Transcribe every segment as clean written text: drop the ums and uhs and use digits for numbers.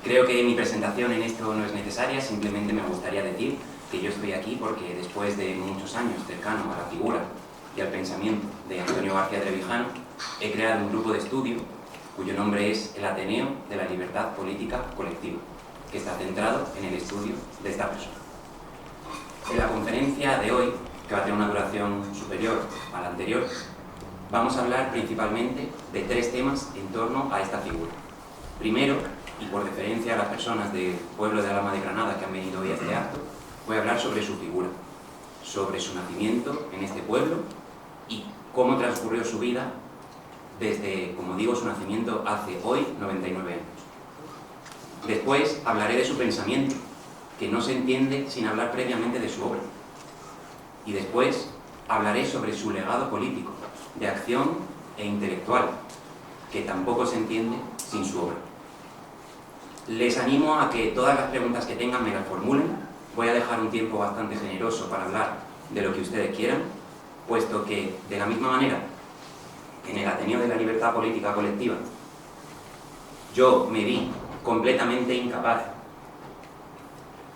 Creo que mi presentación en esto no es necesaria, simplemente me gustaría decir que yo estoy aquí porque después de muchos años cercano a la figura y al pensamiento de Antonio García Trevijano, he creado un grupo de estudio cuyo nombre es el Ateneo de la Libertad Política Colectiva, que está centrado en el estudio de esta persona. En la conferencia de hoy, que va a tener una duración superior a la anterior, vamos a hablar principalmente de tres temas en torno a esta figura. Primero, y por deferencia a las personas del pueblo de Alhama de Granada que han venido hoy a este acto, voy a hablar sobre su figura, sobre su nacimiento en este pueblo y cómo transcurrió su vida desde, como digo, su nacimiento hace hoy 99 años. Después hablaré de su pensamiento, que no se entiende sin hablar previamente de su obra. Y después hablaré sobre su legado político, de acción e intelectual, que tampoco se entiende sin su obra. Les animo a que todas las preguntas que tengan me las formulen. Voy a dejar un tiempo bastante generoso para hablar de lo que ustedes quieran, puesto que, de la misma manera, en el Ateneo de la Libertad Política Colectiva, yo me vi completamente incapaz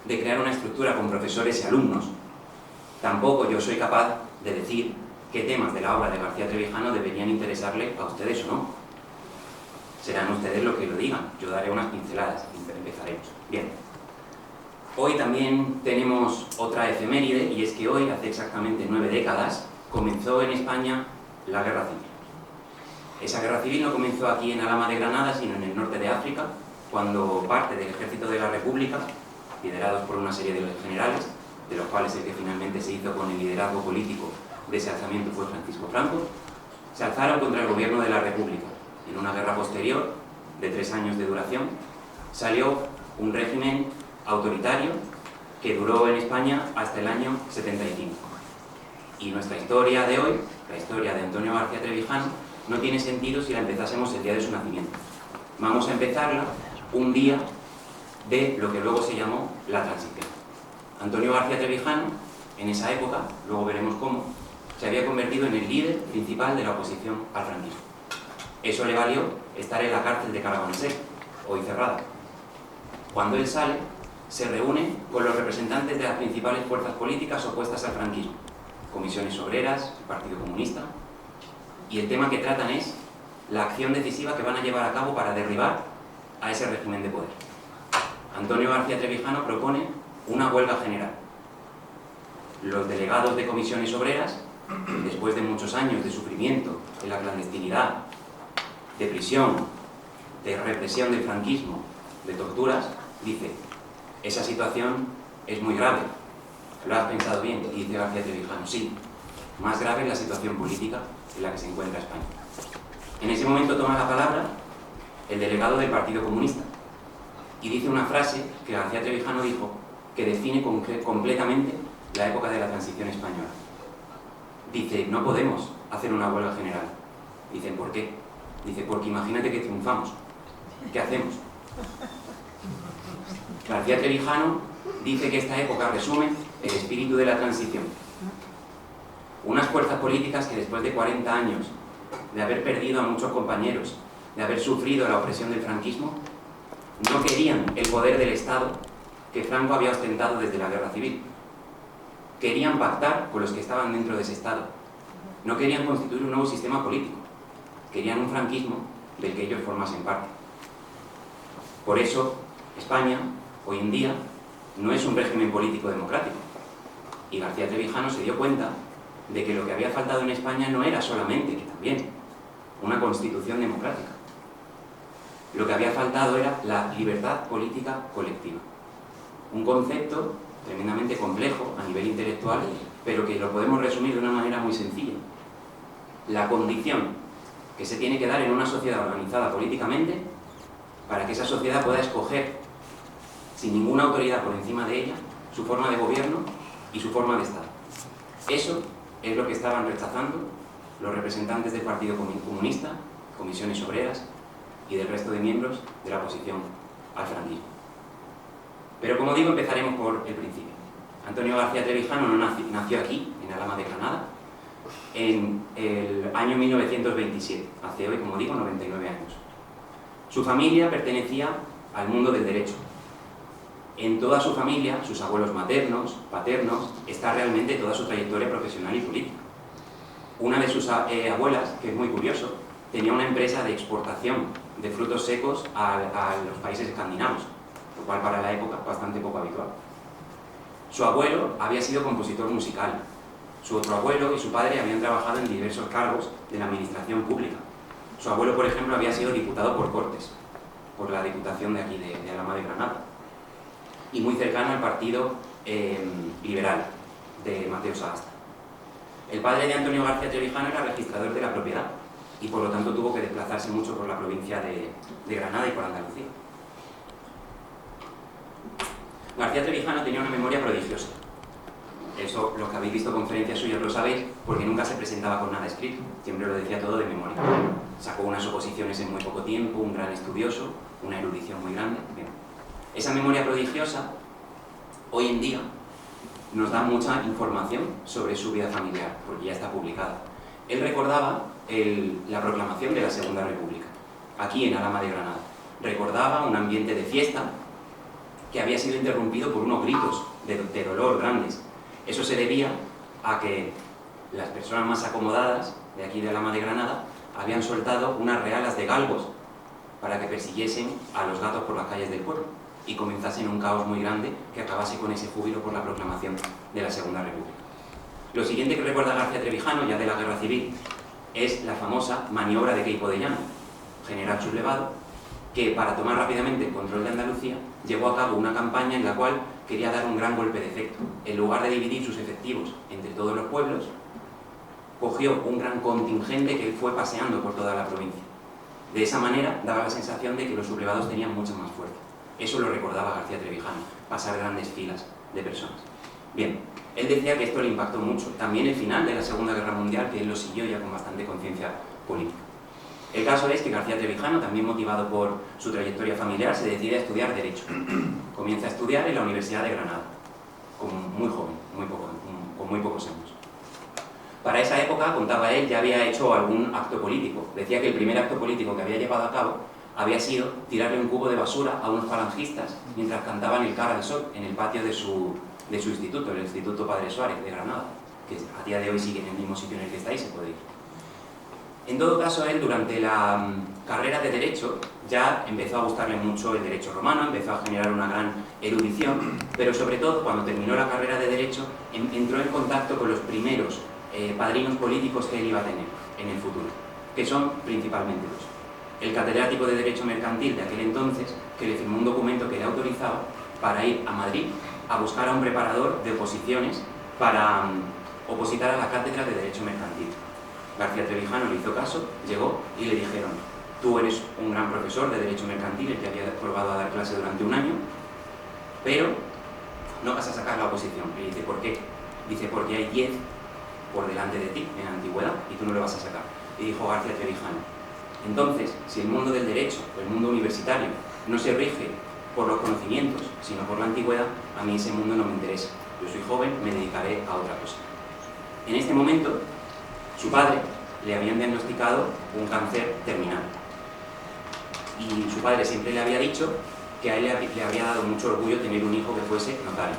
de crear una estructura con profesores y alumnos, tampoco yo soy capaz de decir qué temas de la obra de García Trevijano deberían interesarle a ustedes o no. Serán ustedes los que lo digan, yo daré unas pinceladas y empezaremos. Bien, hoy también tenemos otra efeméride, y es que hoy, hace exactamente 9 décadas, comenzó en España la Guerra Civil. Esa Guerra Civil no comenzó aquí en Alhama de Granada, sino en el norte de África, cuando parte del ejército de la República, liderados por una serie de generales, de los cuales el que finalmente se hizo con el liderazgo político de ese alzamiento fue Francisco Franco, se alzaron contra el gobierno de la República. En una guerra posterior, de 3 años de duración, salió un régimen autoritario que duró en España hasta el año 75. Y nuestra historia de hoy, la historia de Antonio García Trevijano, no tiene sentido si la empezásemos el día de su nacimiento. Vamos a empezarla un día de lo que luego se llamó la transición. Antonio García Trevijano, en esa época, luego veremos cómo, se había convertido en el líder principal de la oposición al franquismo. Eso le valió estar en la cárcel de Carabanchel, hoy cerrada. Cuando él sale, se reúne con los representantes de las principales fuerzas políticas opuestas al franquismo, Comisiones Obreras, el Partido Comunista, y el tema que tratan es la acción decisiva que van a llevar a cabo para derribar a ese régimen de poder. Antonio García Trevijano propone una huelga general. Los delegados de Comisiones Obreras, después de muchos años de sufrimiento en la clandestinidad, de prisión, de represión del franquismo, de torturas, dice: esa situación es muy grave. ¿Lo has pensado bien? Y dice García Trevijano: sí, más grave es la situación política en la que se encuentra España. En ese momento toma la palabra el delegado del Partido Comunista y dice una frase que García Trevijano dijo que define completamente la época de la transición española. Dice: no podemos hacer una huelga general. Dicen: ¿por qué? Dice: porque imagínate que triunfamos. ¿Qué hacemos? García Trevijano dice que esta época resume el espíritu de la transición. Unas fuerzas políticas que después de 40 años de haber perdido a muchos compañeros, de haber sufrido la opresión del franquismo, no querían el poder del Estado que Franco había ostentado desde la Guerra Civil. Querían pactar con los que estaban dentro de ese Estado. No querían constituir un nuevo sistema político. Querían un franquismo del que ellos formasen parte. Por eso, España, hoy en día, no es un régimen político democrático. Y García Trevijano se dio cuenta de que lo que había faltado en España no era solamente, que también, una constitución democrática. Lo que había faltado era la libertad política colectiva. Un concepto tremendamente complejo a nivel intelectual, pero que lo podemos resumir de una manera muy sencilla. La condición que se tiene que dar en una sociedad organizada políticamente para que esa sociedad pueda escoger, sin ninguna autoridad por encima de ella, su forma de gobierno y su forma de Estado. Eso es lo que estaban rechazando los representantes del Partido Comunista, Comisiones Obreras y del resto de miembros de la oposición al franquismo. Pero, como digo, empezaremos por el principio. Antonio García Trevijano no nació aquí, en Alhama de Granada, en el año 1927, hace hoy, como digo, 99 años. Su familia pertenecía al mundo del derecho. En toda su familia, sus abuelos maternos, paternos, está realmente toda su trayectoria profesional y política. Una de sus abuelas, que es muy curioso, tenía una empresa de exportación de frutos secos a los países escandinavos, lo cual para la época bastante poco habitual. Su abuelo había sido compositor musical. Su otro abuelo y su padre habían trabajado en diversos cargos de la administración pública. Su abuelo, por ejemplo, había sido diputado por Cortes, por la diputación de aquí de Alhama de Granada, y muy cercano al partido liberal de Mateo Sagasta. El padre de Antonio García Trevijano era registrador de la propiedad y por lo tanto tuvo que desplazarse mucho por la provincia de Granada y por Andalucía. García Trevijano tenía una memoria prodigiosa. Eso, los que habéis visto conferencias suyas lo sabéis, porque nunca se presentaba con nada escrito, siempre lo decía todo de memoria. Sacó unas oposiciones en muy poco tiempo, un gran estudioso, una erudición muy grande. Bien. Esa memoria prodigiosa, hoy en día, nos da mucha información sobre su vida familiar, porque ya está publicada. Él recordaba la proclamación de la Segunda República, aquí en Alhama de Granada. Recordaba un ambiente de fiesta que había sido interrumpido por unos gritos de dolor grandes. Eso se debía a que las personas más acomodadas de aquí de Alhama de Granada habían soltado unas realas de galgos para que persiguiesen a los gatos por las calles del pueblo y comenzasen un caos muy grande que acabase con ese júbilo por la proclamación de la Segunda República. Lo siguiente que recuerda García Trevijano, ya de la Guerra Civil, es la famosa maniobra de Queipo de Llano, general sublevado, que para tomar rápidamente el control de Andalucía llevó a cabo una campaña en la cual quería dar un gran golpe de efecto. En lugar de dividir sus efectivos entre todos los pueblos, cogió un gran contingente que él fue paseando por toda la provincia. De esa manera daba la sensación de que los sublevados tenían mucha más fuerza. Eso lo recordaba García Trevijano, pasar grandes filas de personas. Bien, él decía que esto le impactó mucho. También el final de la Segunda Guerra Mundial, que él lo siguió ya con bastante conciencia política. El caso es que García Trevijano, también motivado por su trayectoria familiar, se decide a estudiar Derecho. Comienza a estudiar en la Universidad de Granada, como muy joven, con muy pocos años. Para esa época, contaba él, ya había hecho algún acto político. Decía que el primer acto político que había llevado a cabo había sido tirarle un cubo de basura a unos falangistas mientras cantaban el Cara al Sol en el patio de su instituto, el Instituto Padre Suárez de Granada, que a día de hoy sigue en el mismo sitio en el que estáis, se puede ir. En todo caso, él durante la carrera de Derecho ya empezó a gustarle mucho el derecho romano, empezó a generar una gran erudición, pero sobre todo cuando terminó la carrera de Derecho entró en contacto con los primeros padrinos políticos que él iba a tener en el futuro, que son principalmente dos. El catedrático de Derecho Mercantil de aquel entonces, que le firmó un documento que le autorizaba para ir a Madrid a buscar a un preparador de oposiciones para opositar a la cátedra de Derecho Mercantil. García Trevijano le hizo caso, llegó y le dijeron: tú eres un gran profesor de Derecho Mercantil, el que había probado a dar clase durante un año, pero no vas a sacar la oposición. Y dice: ¿por qué? Dice: porque hay 10 por delante de ti en antigüedad y tú no lo vas a sacar. Y dijo García Trevijano: entonces, si el mundo del derecho, el mundo universitario, no se rige por los conocimientos, sino por la antigüedad, a mí ese mundo no me interesa. Yo soy joven, me dedicaré a otra cosa. En este momento, su padre le habían diagnosticado un cáncer terminal. Y su padre siempre le había dicho que a él le había dado mucho orgullo tener un hijo que fuese notario.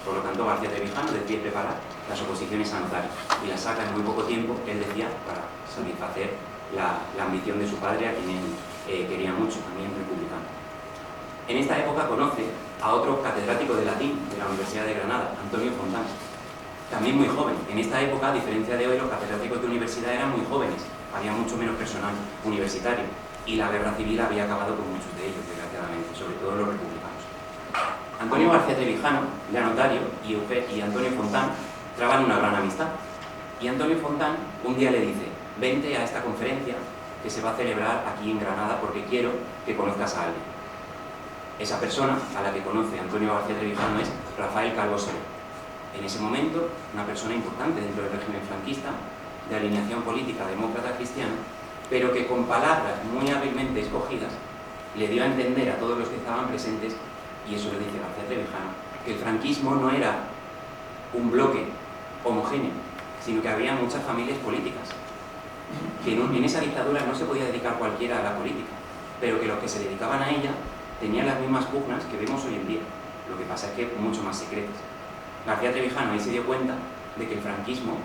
Por lo tanto, García Trevijano decide preparar las oposiciones a notario. Y las saca en muy poco tiempo, él decía, para satisfacer la ambición de su padre, a quien él quería mucho, también republicano. En esta época conoce a otro catedrático de latín de la Universidad de Granada, Antonio Fontán, también muy joven. En esta época, a diferencia de hoy, los catedráticos de universidad eran muy jóvenes, había mucho menos personal universitario, y la guerra civil había acabado con muchos de ellos, desgraciadamente, sobre todo los republicanos. Antonio García Trevijano, ya notario, y Antonio Fontán traban una gran amistad. Y Antonio Fontán un día le dice: vente a esta conferencia que se va a celebrar aquí en Granada porque quiero que conozcas a alguien. Esa persona a la que conoce Antonio García Trevijano es Rafael Calvo Soler. En ese momento, una persona importante dentro del régimen franquista, de alineación política demócrata cristiana, pero que con palabras muy hábilmente escogidas le dio a entender a todos los que estaban presentes, y eso le dice García Trevijano, que el franquismo no era un bloque homogéneo, sino que había muchas familias políticas, que en esa dictadura no se podía dedicar cualquiera a la política, pero que los que se dedicaban a ella tenía las mismas pugnas que vemos hoy en día, lo que pasa es que mucho más secretas. García Trevijano ahí se dio cuenta de que el franquismo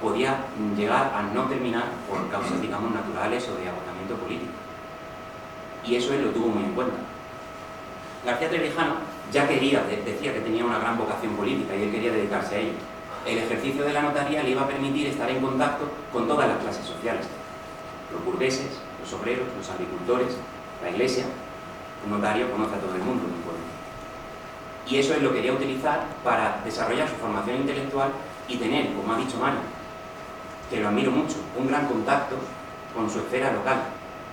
podía llegar a no terminar por causas, digamos, naturales o de agotamiento político. Y eso él lo tuvo muy en cuenta. García Trevijano ya decía que tenía una gran vocación política y él quería dedicarse a ello. El ejercicio de la notaría le iba a permitir estar en contacto con todas las clases sociales, los burgueses, los obreros, los agricultores, la iglesia. Un notario conoce a todo el mundo en un pueblo. Y eso él lo quería utilizar para desarrollar su formación intelectual y tener, como ha dicho Mario, que lo admiro mucho, un gran contacto con su esfera local,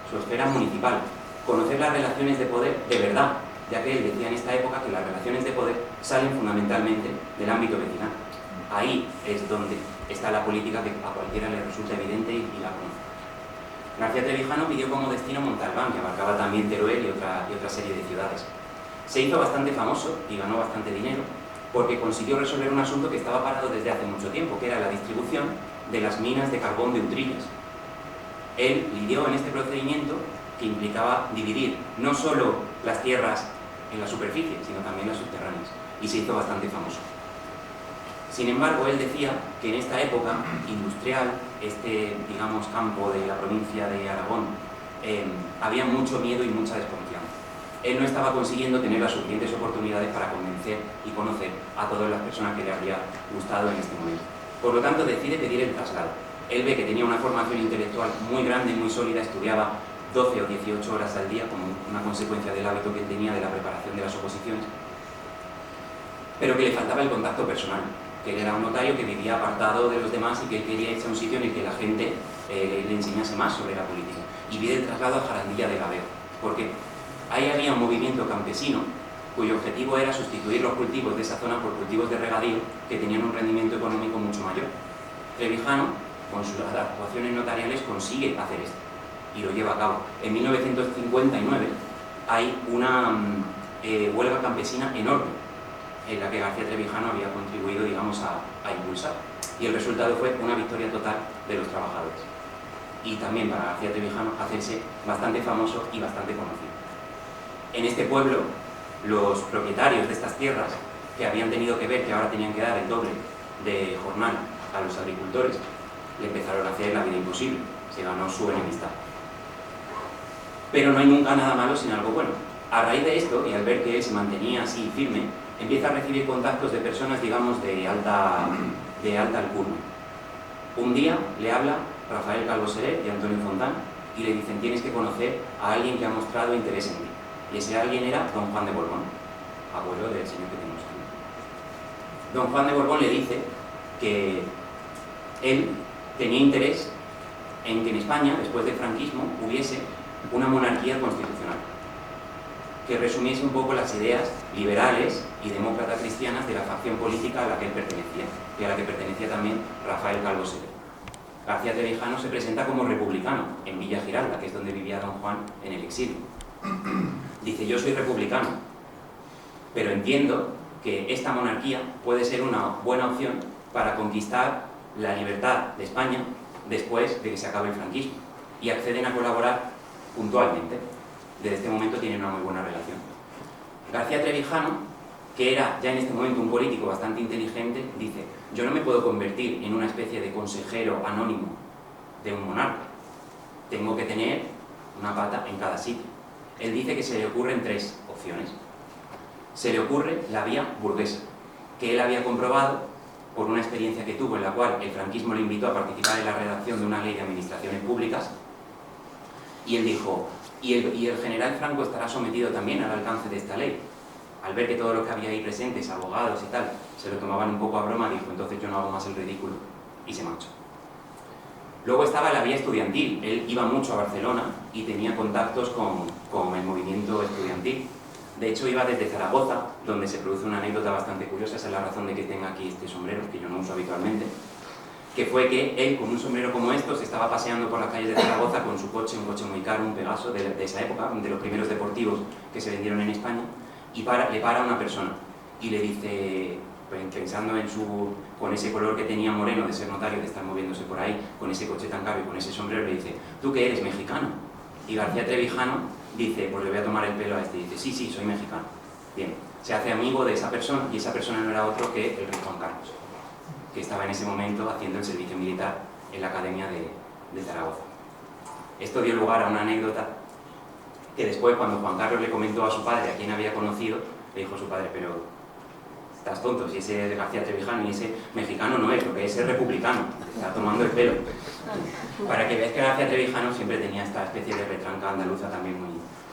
su esfera municipal, conocer las relaciones de poder de verdad, ya que él decía en esta época que las relaciones de poder salen fundamentalmente del ámbito vecinal. Ahí es donde está la política que a cualquiera le resulta evidente y la conoce. García Trevijano pidió como destino Montalbán, que abarcaba también Teruel y otra serie de ciudades. Se hizo bastante famoso y ganó bastante dinero porque consiguió resolver un asunto que estaba parado desde hace mucho tiempo, que era la distribución de las minas de carbón de Utrillas. Él lidió en este procedimiento que implicaba dividir no solo las tierras en la superficie, sino también las subterráneas, y se hizo bastante famoso. Sin embargo, él decía que en esta época industrial, digamos, campo de la provincia de Aragón, había mucho miedo y mucha desconfianza. Él no estaba consiguiendo tener las suficientes oportunidades para convencer y conocer a todas las personas que le habría gustado en este momento. Por lo tanto, decide pedir el traslado. Él ve que tenía una formación intelectual muy grande y muy sólida, estudiaba 12 o 18 horas al día como una consecuencia del hábito que tenía de la preparación de las oposiciones, pero que le faltaba el contacto personal, que él era un notario que vivía apartado de los demás y que él quería irse a un sitio en el que la gente le enseñase más sobre la política. Y pide el traslado a Jarandilla de Gaveo. ¿Por qué? Ahí había un movimiento campesino cuyo objetivo era sustituir los cultivos de esa zona por cultivos de regadío que tenían un rendimiento económico mucho mayor. Trevijano, con sus actuaciones notariales, consigue hacer esto y lo lleva a cabo. En 1959 hay una huelga campesina enorme en la que García Trevijano había contribuido, digamos, a impulsar. Y el resultado fue una victoria total de los trabajadores. Y también para García Trevijano hacerse bastante famoso y bastante conocido. En este pueblo, los propietarios de estas tierras, que habían tenido que ver que ahora tenían que dar el doble de jornal a los agricultores, le empezaron a hacer la vida imposible. Se ganó su enemistad. Pero no hay nunca nada malo sin algo bueno. A raíz de esto, y al ver que él se mantenía así firme, empieza a recibir contactos de personas, digamos, de alta alcurnia. Un día le habla Rafael Calvo Seret y Antonio Fontán y le dicen: tienes que conocer a alguien que ha mostrado interés en ti. Y ese alguien era don Juan de Borbón, abuelo del señor que tenemos aquí. Don Juan de Borbón le dice que él tenía interés en que en España, después del franquismo, hubiese una monarquía constitucional que resumiese un poco las ideas liberales y demócratas cristianas de la facción política a la que él pertenecía, y a la que pertenecía también Rafael Calvo Seret. García Trevijano se presenta como republicano en Villa Giralda, que es donde vivía don Juan en el exilio. Dice: yo soy republicano, pero entiendo que esta monarquía puede ser una buena opción para conquistar la libertad de España después de que se acabe el franquismo, y acceden a colaborar puntualmente. Desde este momento tienen una muy buena relación. García Trevijano, que era ya en este momento un político bastante inteligente, dice: yo no me puedo convertir en una especie de consejero anónimo de un monarca, tengo que tener una pata en cada sitio. Él dice que se le ocurren tres opciones. Se le ocurre la vía burguesa, que él había comprobado por una experiencia que tuvo en la cual el franquismo le invitó a participar en la redacción de una ley de administraciones públicas, y él dijo: y el general Franco estará sometido también al alcance de esta ley. Al ver que todos los que había ahí presentes, abogados y tal, se lo tomaban un poco a broma, dijo: entonces yo no hago más el ridículo, y se marchó. Luego estaba la vía estudiantil. Él iba mucho a Barcelona y tenía contactos con el movimiento estudiantil. De hecho, iba desde Zaragoza, donde se produce una anécdota bastante curiosa, esa es la razón de que tenga aquí este sombrero, que yo no uso habitualmente, que fue que él, con un sombrero como estos, estaba paseando por las calles de Zaragoza con su coche, un coche muy caro, un Pegaso de esa época, de los primeros deportivos que se vendieron en España, y le para una persona y le dice, pensando con ese color que tenía moreno de ser notario, de estar moviéndose por ahí, con ese coche tan caro y con ese sombrero, le dice: ¿tú qué eres, mexicano? Y García Trevijano dice, pues le voy a tomar el pelo a este, y dice, sí, sí, soy mexicano. Bien, se hace amigo de esa persona, y esa persona no era otro que el rey Juan Carlos, que estaba en ese momento haciendo el servicio militar en la Academia de Zaragoza. Esto dio lugar a una anécdota que después, cuando Juan Carlos le comentó a su padre a quién había conocido, le dijo a su padre, pero estás tonto, si ese es García Trevijano y ese mexicano no es, lo que es republicano, está tomando el pelo. Para que veáis que García Trevijano siempre tenía esta especie de retranca andaluza también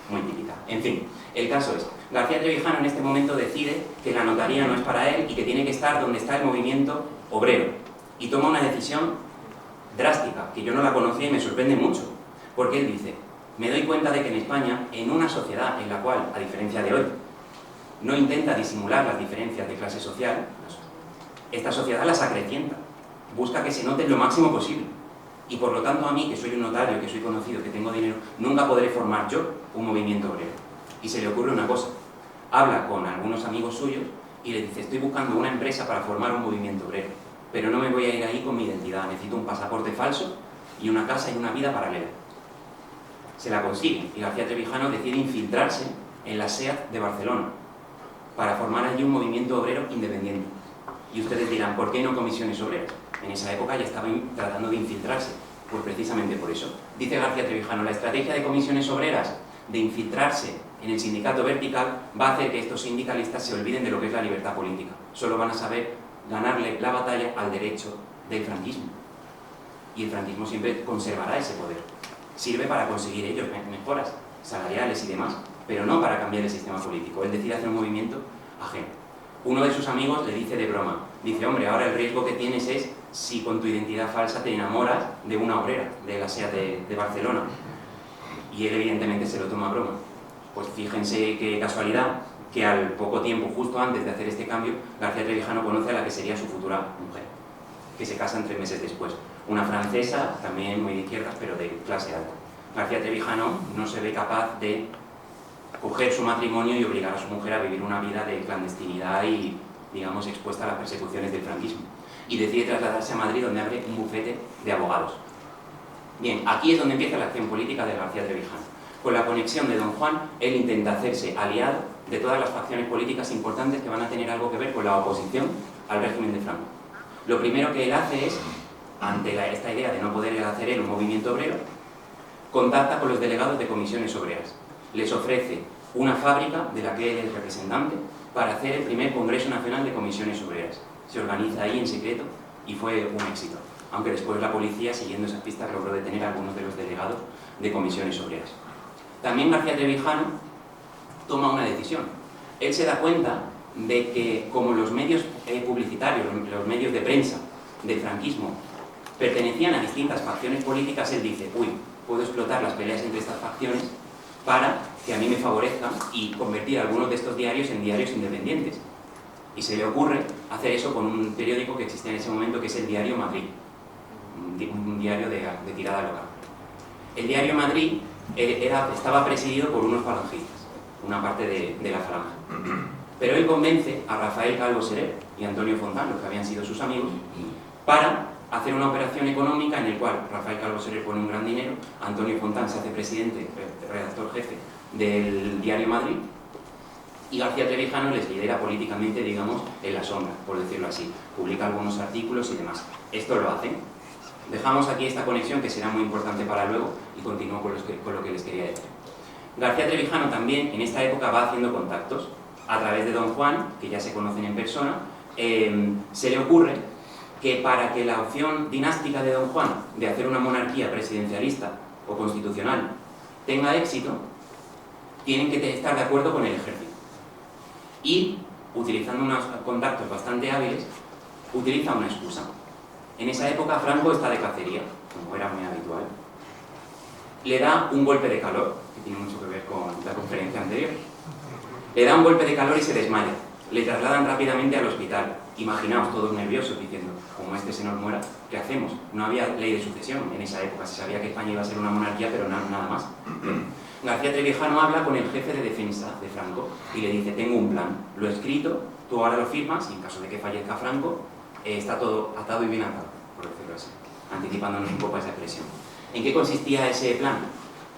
muy típica. En fin, el caso es, García Trevijano en este momento decide que la notaría no es para él y que tiene que estar donde está el movimiento obrero. Y toma una decisión drástica, que yo no la conocía y me sorprende mucho, porque él dice, me doy cuenta de que en España, en una sociedad en la cual, a diferencia de hoy, no intenta disimular las diferencias de clase social, esta sociedad las acrecienta, busca que se noten lo máximo posible. Y por lo tanto a mí, que soy un notario, que soy conocido, que tengo dinero, nunca podré formar yo un movimiento obrero. Y se le ocurre una cosa, habla con algunos amigos suyos y le dice, estoy buscando una empresa para formar un movimiento obrero, pero no me voy a ir ahí con mi identidad, necesito un pasaporte falso y una casa y una vida paralela. Se la consigue y García Trevijano decide infiltrarse en la SEAT de Barcelona para formar allí un movimiento obrero independiente. Y ustedes dirán, ¿por qué no comisiones obreras? En esa época ya estaba tratando de infiltrarse, pues precisamente por eso. Dice García Trevijano, la estrategia de comisiones obreras de infiltrarse en el sindicato vertical va a hacer que estos sindicalistas se olviden de lo que es la libertad política. Solo van a saber ganarle la batalla al derecho del franquismo. Y el franquismo siempre conservará ese poder. Sirve para conseguir ellos mejoras salariales y demás, pero no para cambiar el sistema político. Él decide hacer un movimiento ajeno. Uno de sus amigos le dice de broma, dice, hombre, ahora el riesgo que tienes es si con tu identidad falsa te enamoras de una obrera de la SEAT de Barcelona. Y él evidentemente se lo toma a broma. Pues fíjense qué casualidad que al poco tiempo, justo antes de hacer este cambio, García Trevijano conoce a la que sería su futura mujer, que se casan 3 meses después. Una francesa, también muy de izquierdas, pero de clase alta. García Trevijano no se ve capaz de coger su matrimonio y obligar a su mujer a vivir una vida de clandestinidad y, digamos, expuesta a las persecuciones del franquismo. Y decide trasladarse a Madrid, donde abre un bufete de abogados. Bien, aquí es donde empieza la acción política de García Trevijano. Con la conexión de Don Juan, él intenta hacerse aliado de todas las facciones políticas importantes que van a tener algo que ver con la oposición al régimen de Franco. Lo primero que él hace es, ante esta idea de no poder hacer él un movimiento obrero, contacta con los delegados de comisiones obreras. Les ofrece una fábrica de la que él es representante para hacer el primer Congreso Nacional de Comisiones Obreras. Se organiza ahí en secreto y fue un éxito, aunque después la policía, siguiendo esas pistas, logró detener a algunos de los delegados de comisiones obreras. También García Trevijano toma una decisión. Él se da cuenta de que, como los medios publicitarios, los medios de prensa del franquismo pertenecían a distintas facciones políticas, él dice, uy, puedo explotar las peleas entre estas facciones para que a mí me favorezcan y convertir algunos de estos diarios en diarios independientes. Y se le ocurre hacer eso con un periódico que existía en ese momento, que es el Diario Madrid, un diario de tirada local. El Diario Madrid estaba presidido por unos falangistas, una parte de la falange. Pero él convence a Rafael Calvo Soler y Antonio Fontán, los que habían sido sus amigos, para hacer una operación económica en la cual Rafael Calvo Soler pone un gran dinero, Antonio Fontán se hace presidente, redactor jefe del Diario Madrid, y García Trevijano les lidera políticamente, digamos, en la sombra, por decirlo así. Publica algunos artículos y demás. Esto lo hacen. Dejamos aquí esta conexión que será muy importante para luego y continúo con lo que les quería decir. García Trevijano también en esta época va haciendo contactos a través de Don Juan, que ya se conocen en persona. Se le ocurre que para que la opción dinástica de Don Juan de hacer una monarquía presidencialista o constitucional tenga éxito, tienen que estar de acuerdo con el ejército. Y, utilizando unos contactos bastante hábiles, utiliza una excusa. En esa época Franco está de cacería, como era muy habitual. Le da un golpe de calor, que tiene mucho que ver con la conferencia anterior. Le da un golpe de calor y se desmaya. Le trasladan rápidamente al hospital. Imaginaos, todos nerviosos, diciendo, como este se nos muera, ¿qué hacemos? No había ley de sucesión en esa época, se sabía que España iba a ser una monarquía, pero nada más. García Trevijano habla con el jefe de defensa de Franco y le dice, tengo un plan, lo he escrito, tú ahora lo firmas y en caso de que fallezca Franco, está todo atado y bien atado, por decirlo así, anticipándonos un poco a esa expresión. ¿En qué consistía ese plan?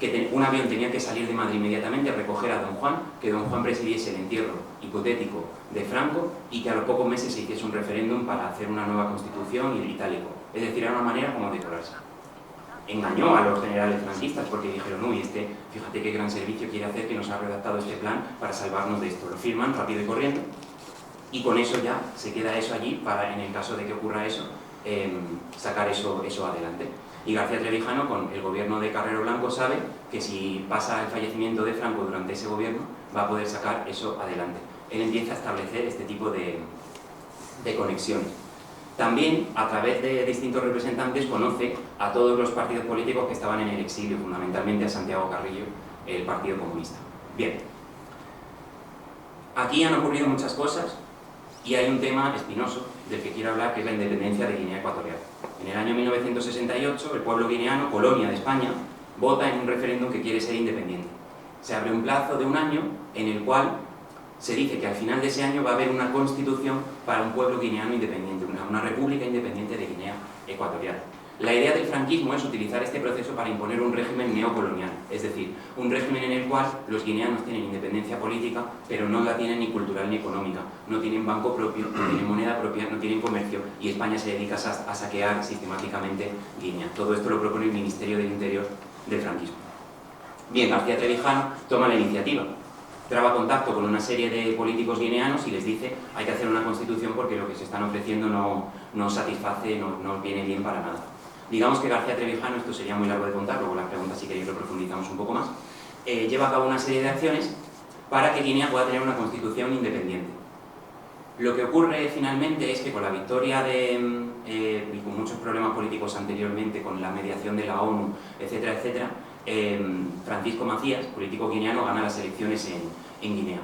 que un avión tenía que salir de Madrid inmediatamente a recoger a don Juan, que don Juan presidiese el entierro hipotético de Franco y que a los pocos meses se hiciese un referéndum para hacer una nueva constitución y tal y cual. Es decir, era una manera como de decorarse. Engañó a los generales franquistas porque dijeron, uy, fíjate qué gran servicio quiere hacer, que nos ha redactado este plan para salvarnos de esto. Lo firman rápido y corriendo y con eso ya se queda eso allí para, en el caso de que ocurra eso, sacar eso adelante. Y García Trevijano, con el gobierno de Carrero Blanco, sabe que si pasa el fallecimiento de Franco durante ese gobierno, va a poder sacar eso adelante. Él empieza a establecer este tipo de conexiones. También, a través de distintos representantes, conoce a todos los partidos políticos que estaban en el exilio, fundamentalmente a Santiago Carrillo, el Partido Comunista. Bien, aquí han ocurrido muchas cosas y hay un tema espinoso del que quiero hablar, que es la independencia de Guinea Ecuatorial. En el año 1968, el pueblo guineano, colonia de España, vota en un referéndum que quiere ser independiente. Se abre un plazo de un año en el cual se dice que al final de ese año va a haber una constitución para un pueblo guineano independiente, una república independiente de Guinea Ecuatorial. La idea del franquismo es utilizar este proceso para imponer un régimen neocolonial, es decir, un régimen en el cual los guineanos tienen independencia política, pero no la tienen ni cultural ni económica, no tienen banco propio, no tienen moneda propia, no tienen comercio, y España se dedica a saquear sistemáticamente Guinea. Todo esto lo propone el Ministerio del Interior del franquismo. Bien, García Trevijano toma la iniciativa, traba contacto con una serie de políticos guineanos y les dice hay que hacer una constitución porque lo que se están ofreciendo no satisface, no viene bien para nada. Digamos que García Trevijano, esto sería muy largo de contar, luego la pregunta si queréis lo profundizamos un poco más, lleva a cabo una serie de acciones para que Guinea pueda tener una constitución independiente. Lo que ocurre finalmente es que con la victoria y con muchos problemas políticos anteriormente, con la mediación de la ONU, etcétera, etcétera, Francisco Macías, político guineano, gana las elecciones en Guinea.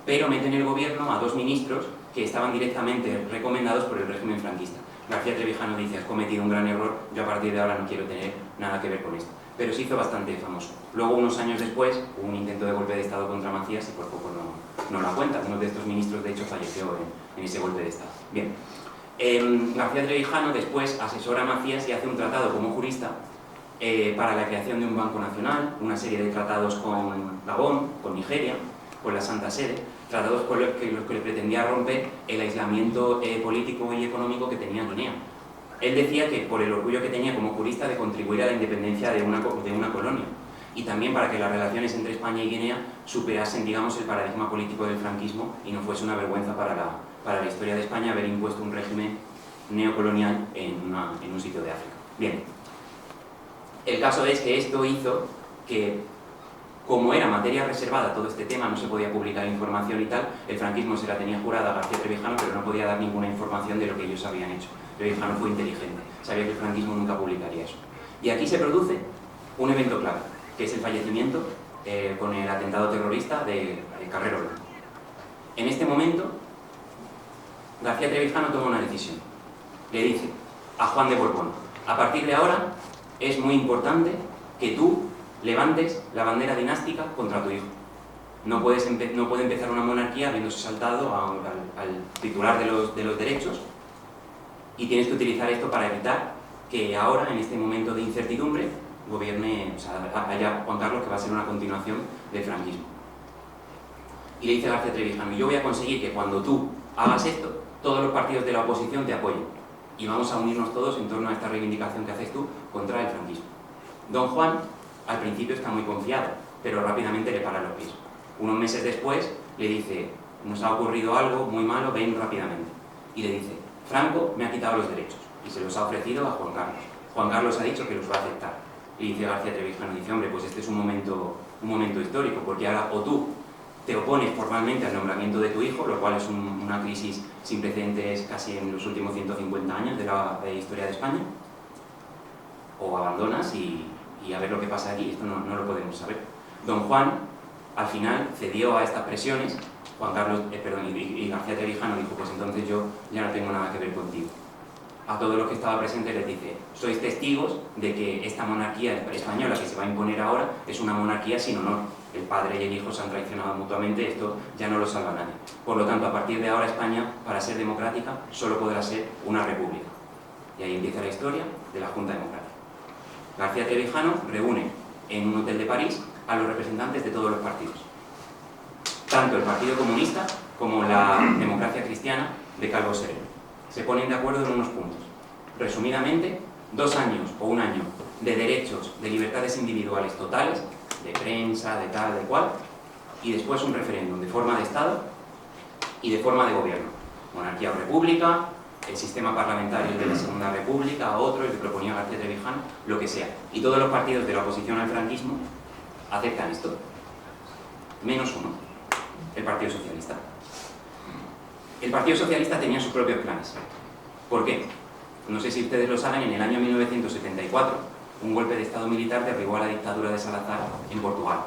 Pero mete en el gobierno a dos ministros que estaban directamente recomendados por el régimen franquista. García Trevijano dice, has cometido un gran error, yo a partir de ahora no quiero tener nada que ver con esto. Pero se hizo bastante famoso. Luego, unos años después, hubo un intento de golpe de Estado contra Macías y por poco no la cuenta. Uno de estos ministros, de hecho, falleció en ese golpe de Estado. Bien. García Trevijano después asesora a Macías y hace un tratado como jurista para la creación de un banco nacional, una serie de tratados con Gabón, con Nigeria, con la Santa Sede, tratados con los que le pretendía romper el aislamiento político y económico que tenía Guinea. Él decía que por el orgullo que tenía como jurista de contribuir a la independencia de una colonia y también para que las relaciones entre España y Guinea superasen, digamos, el paradigma político del franquismo y no fuese una vergüenza para la historia de España haber impuesto un régimen neocolonial en un sitio de África. Bien, el caso es que esto hizo que, como era materia reservada todo este tema, no se podía publicar información y tal, el franquismo se la tenía jurada a García Trevijano, pero no podía dar ninguna información de lo que ellos habían hecho. Trevijano fue inteligente, sabía que el franquismo nunca publicaría eso. Y aquí se produce un evento clave, que es el fallecimiento con el atentado terrorista de Carrero Blanco. En este momento, García Trevijano toma una decisión. Le dice a Juan de Borbón, a partir de ahora es muy importante que tú levantes la bandera dinástica contra tu hijo. No puede empezar una monarquía habiéndose saltado al titular de los derechos y tienes que utilizar esto para evitar que ahora, en este momento de incertidumbre, gobierne, o sea, haya Juan Carlos, que va a ser una continuación del franquismo. Y le dice García Trevijano, yo voy a conseguir que cuando tú hagas esto, todos los partidos de la oposición te apoyen y vamos a unirnos todos en torno a esta reivindicación que haces tú contra el franquismo. Don Juan al principio está muy confiado, pero rápidamente le para los pies. Unos meses después le dice, nos ha ocurrido algo muy malo, ven rápidamente. Y le dice, Franco me ha quitado los derechos y se los ha ofrecido a Juan Carlos. Juan Carlos ha dicho que los va a aceptar. Y dice García Trevijano, dice, hombre, pues este es un momento histórico, porque ahora o tú te opones formalmente al nombramiento de tu hijo, lo cual es una crisis sin precedentes casi en los últimos 150 años de la historia de España, o abandonas y a ver lo que pasa aquí. Esto no lo podemos saber. Don Juan, al final, cedió a estas presiones. Juan Carlos, y García Trevijano dijo, pues entonces yo ya no tengo nada que ver contigo. A todos los que estaban presentes les dice, sois testigos de que esta monarquía española que se va a imponer ahora es una monarquía sin honor. El padre y el hijo se han traicionado mutuamente, esto ya no lo salva nadie. Por lo tanto, a partir de ahora España, para ser democrática, solo podrá ser una república. Y ahí empieza la historia de la Junta Democrática. García Trevijano reúne en un hotel de París a los representantes de todos los partidos. Tanto el Partido Comunista como la Democracia Cristiana de Calvo Sereno. Se ponen de acuerdo en unos puntos. Resumidamente, 2 años o 1 año de derechos, de libertades individuales totales, de prensa, de tal, de cual, y después un referéndum de forma de Estado y de forma de gobierno. Monarquía o república, el sistema parlamentario de la Segunda República, otro, el que proponía García Trevijano, lo que sea. Y todos los partidos de la oposición al franquismo aceptan esto. Menos uno, el Partido Socialista. El Partido Socialista tenía sus propios planes. ¿Por qué? No sé si ustedes lo saben, en el año 1974, un golpe de Estado militar derribó a la dictadura de Salazar en Portugal,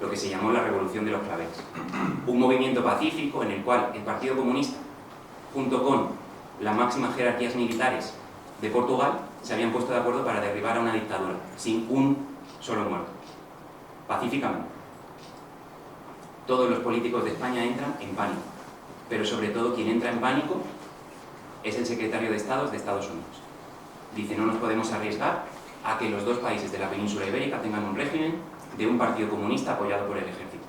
lo que se llamó la Revolución de los Claveles. Un movimiento pacífico en el cual el Partido Comunista, junto con las máximas jerarquías militares de Portugal, se habían puesto de acuerdo para derribar a una dictadura, sin un solo muerto, pacíficamente. Todos los políticos de España entran en pánico, pero sobre todo quien entra en pánico es el secretario de Estado de Estados Unidos. Dice, no nos podemos arriesgar a que los 2 países de la península ibérica tengan un régimen de un partido comunista apoyado por el ejército.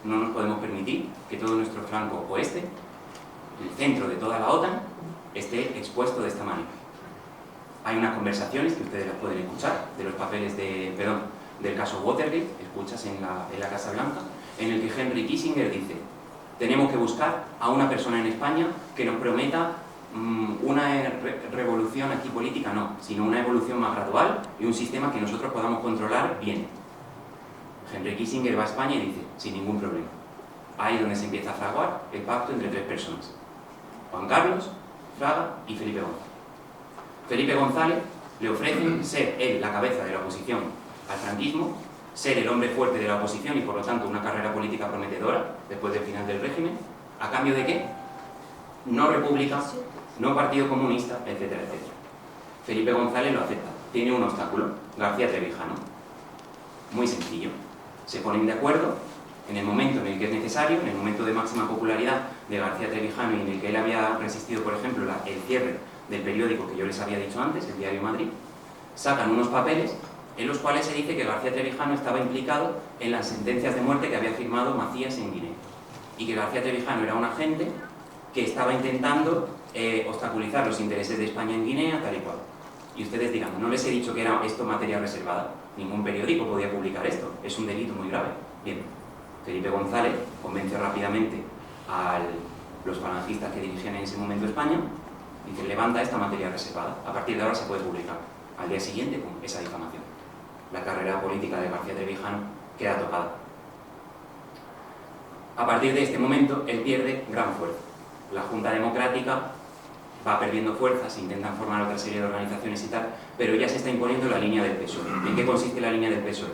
No nos podemos permitir que todo nuestro flanco oeste, el centro de toda la OTAN, esté expuesto de esta manera. Hay unas conversaciones que ustedes las pueden escuchar de los papeles del caso Watergate, escuchas en la Casa Blanca, en el que Henry Kissinger dice, tenemos que buscar a una persona en España que nos prometa una revolución aquí política, no, sino una evolución más gradual y un sistema que nosotros podamos controlar bien. Henry Kissinger va a España y dice, sin ningún problema. Ahí es donde se empieza a fraguar el pacto entre 3 personas. Juan Carlos, Fraga y Felipe González. Felipe González le ofrecen ser él la cabeza de la oposición al franquismo, ser el hombre fuerte de la oposición y por lo tanto una carrera política prometedora después del final del régimen. ¿A cambio de qué? No república, no partido comunista, etcétera, etcétera. Felipe González lo acepta. Tiene un obstáculo, García Trevijano. Muy sencillo. Se ponen de acuerdo en el momento en el que es necesario, en el momento de máxima popularidad de García Trevijano y en el que él había resistido, por ejemplo, el cierre del periódico que yo les había dicho antes, el Diario Madrid, sacan unos papeles en los cuales se dice que García Trevijano estaba implicado en las sentencias de muerte que había firmado Macías en Guinea y que García Trevijano era un agente que estaba intentando obstaculizar los intereses de España en Guinea, tal y cual. Y ustedes dirán, no les he dicho que era esto materia reservada, ningún periódico podía publicar esto, es un delito muy grave. Bien, Felipe González convence rápidamente a los falangistas que dirigían en ese momento España, dice, levanta esta materia reservada, a partir de ahora se puede publicar. Al día siguiente, con esa difamación. La carrera política de García Trevijano queda tocada. A partir de este momento, él pierde gran fuerza. La Junta Democrática va perdiendo fuerza, se intentan formar otra serie de organizaciones y tal, pero ya se está imponiendo la línea del PSOE. ¿En qué consiste la línea del PSOE?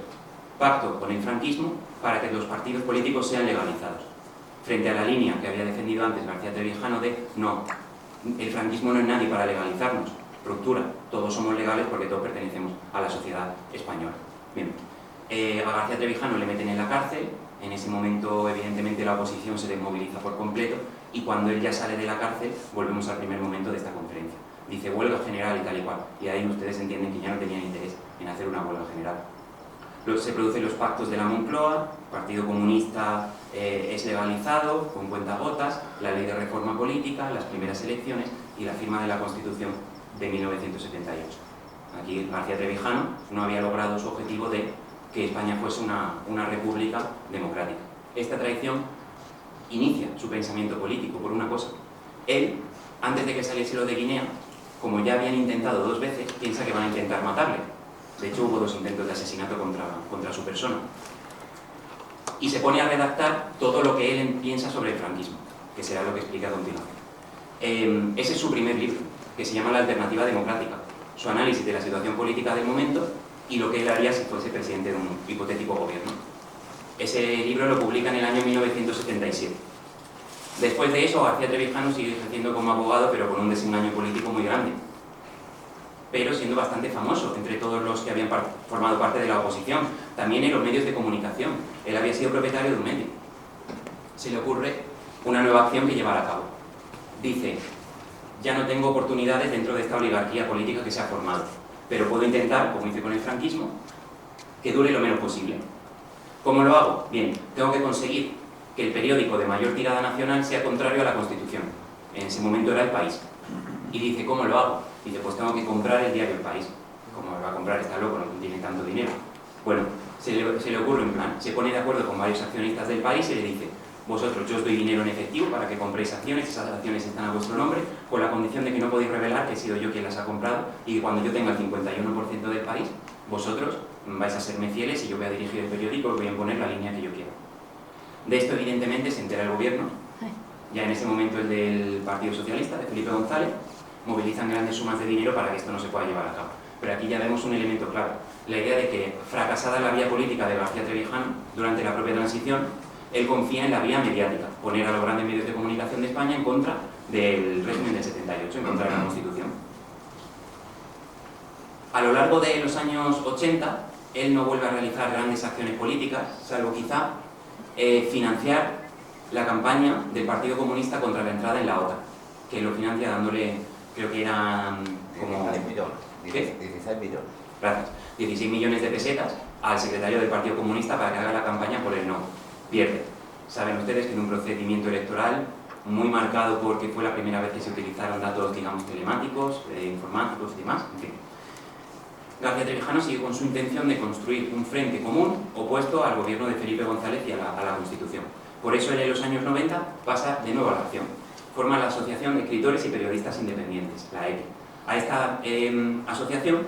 Pacto con el franquismo para que los partidos políticos sean legalizados. Frente a la línea que había defendido antes García Trevijano de no, el franquismo no es nadie para legalizarnos, ruptura, todos somos legales porque todos pertenecemos a la sociedad española. Bien, a García Trevijano le meten en la cárcel, en ese momento evidentemente la oposición se desmoviliza por completo y cuando él ya sale de la cárcel volvemos al primer momento de esta conferencia. Dice huelga general y tal y cual, y ahí ustedes entienden que ya no tenían interés en hacer una huelga general. Se producen los pactos de la Moncloa, el Partido Comunista es legalizado con cuentagotas, la ley de reforma política, las primeras elecciones y la firma de la Constitución de 1978. Aquí García Trevijano no había logrado su objetivo de que España fuese una república democrática. Esta traición inicia su pensamiento político por una cosa. Él, antes de que saliese lo de Guinea, como ya habían intentado 2 veces, piensa que van a intentar matarle. De hecho, hubo 2 intentos de asesinato contra su persona. Y se pone a redactar todo lo que él piensa sobre el franquismo, que será lo que explica a continuación. Ese es su primer libro, que se llama La Alternativa Democrática, su análisis de la situación política del momento y lo que él haría si fuese presidente de un hipotético gobierno. Ese libro lo publica en el año 1977. Después de eso, García Trevijano sigue ejerciendo como abogado, pero con un desengaño político muy grande, pero siendo bastante famoso entre todos los que habían formado parte de la oposición, también en los medios de comunicación. Él había sido propietario de un medio. Se le ocurre una nueva acción que llevar a cabo. Dice, ya no tengo oportunidades dentro de esta oligarquía política que se ha formado, pero puedo intentar, como hice con el franquismo, que dure lo menos posible. ¿Cómo lo hago? Bien, tengo que conseguir que el periódico de mayor tirada nacional sea contrario a la Constitución. En ese momento era El País. Y dice, ¿cómo lo hago? Dice, pues tengo que comprar el diario El País. ¿Cómo lo va a comprar? Está loco, no tiene tanto dinero. Bueno, se le ocurre un plan. Se pone de acuerdo con varios accionistas del país y le dice, vosotros, yo os doy dinero en efectivo para que compréis acciones, esas acciones están a vuestro nombre, con la condición de que no podéis revelar que he sido yo quien las ha comprado y que cuando yo tenga el 51% del país, vosotros vais a serme fieles y yo voy a dirigir el periódico y voy a imponer la línea que yo quiero. De esto, evidentemente, se entera el gobierno, ya en ese momento el del Partido Socialista, de Felipe González, movilizan grandes sumas de dinero para que esto no se pueda llevar a cabo. Pero aquí ya vemos un elemento claro, la idea de que, fracasada la vía política de García Trevijano durante la propia transición, él confía en la vía mediática, poner a los grandes medios de comunicación de España en contra del régimen del 78, en contra de la Constitución. A lo largo de los años 80, él no vuelve a realizar grandes acciones políticas, salvo quizá financiar la campaña del Partido Comunista contra la entrada en la OTAN, que lo financia dándole, creo que eran como... 16 millones. ¿Qué? 16 millones. Gracias. 16 millones de pesetas al secretario del Partido Comunista para que haga la campaña por el no. Pierde. Saben ustedes que en un procedimiento electoral muy marcado porque fue la primera vez que se utilizaron datos, digamos, telemáticos, informáticos y demás, en fin. García Trevijano sigue con su intención de construir un frente común opuesto al gobierno de Felipe González y a la Constitución. Por eso él en los años 90 pasa de nuevo a la acción. Forma la Asociación de Escritores y Periodistas Independientes, la EPI. A esta asociación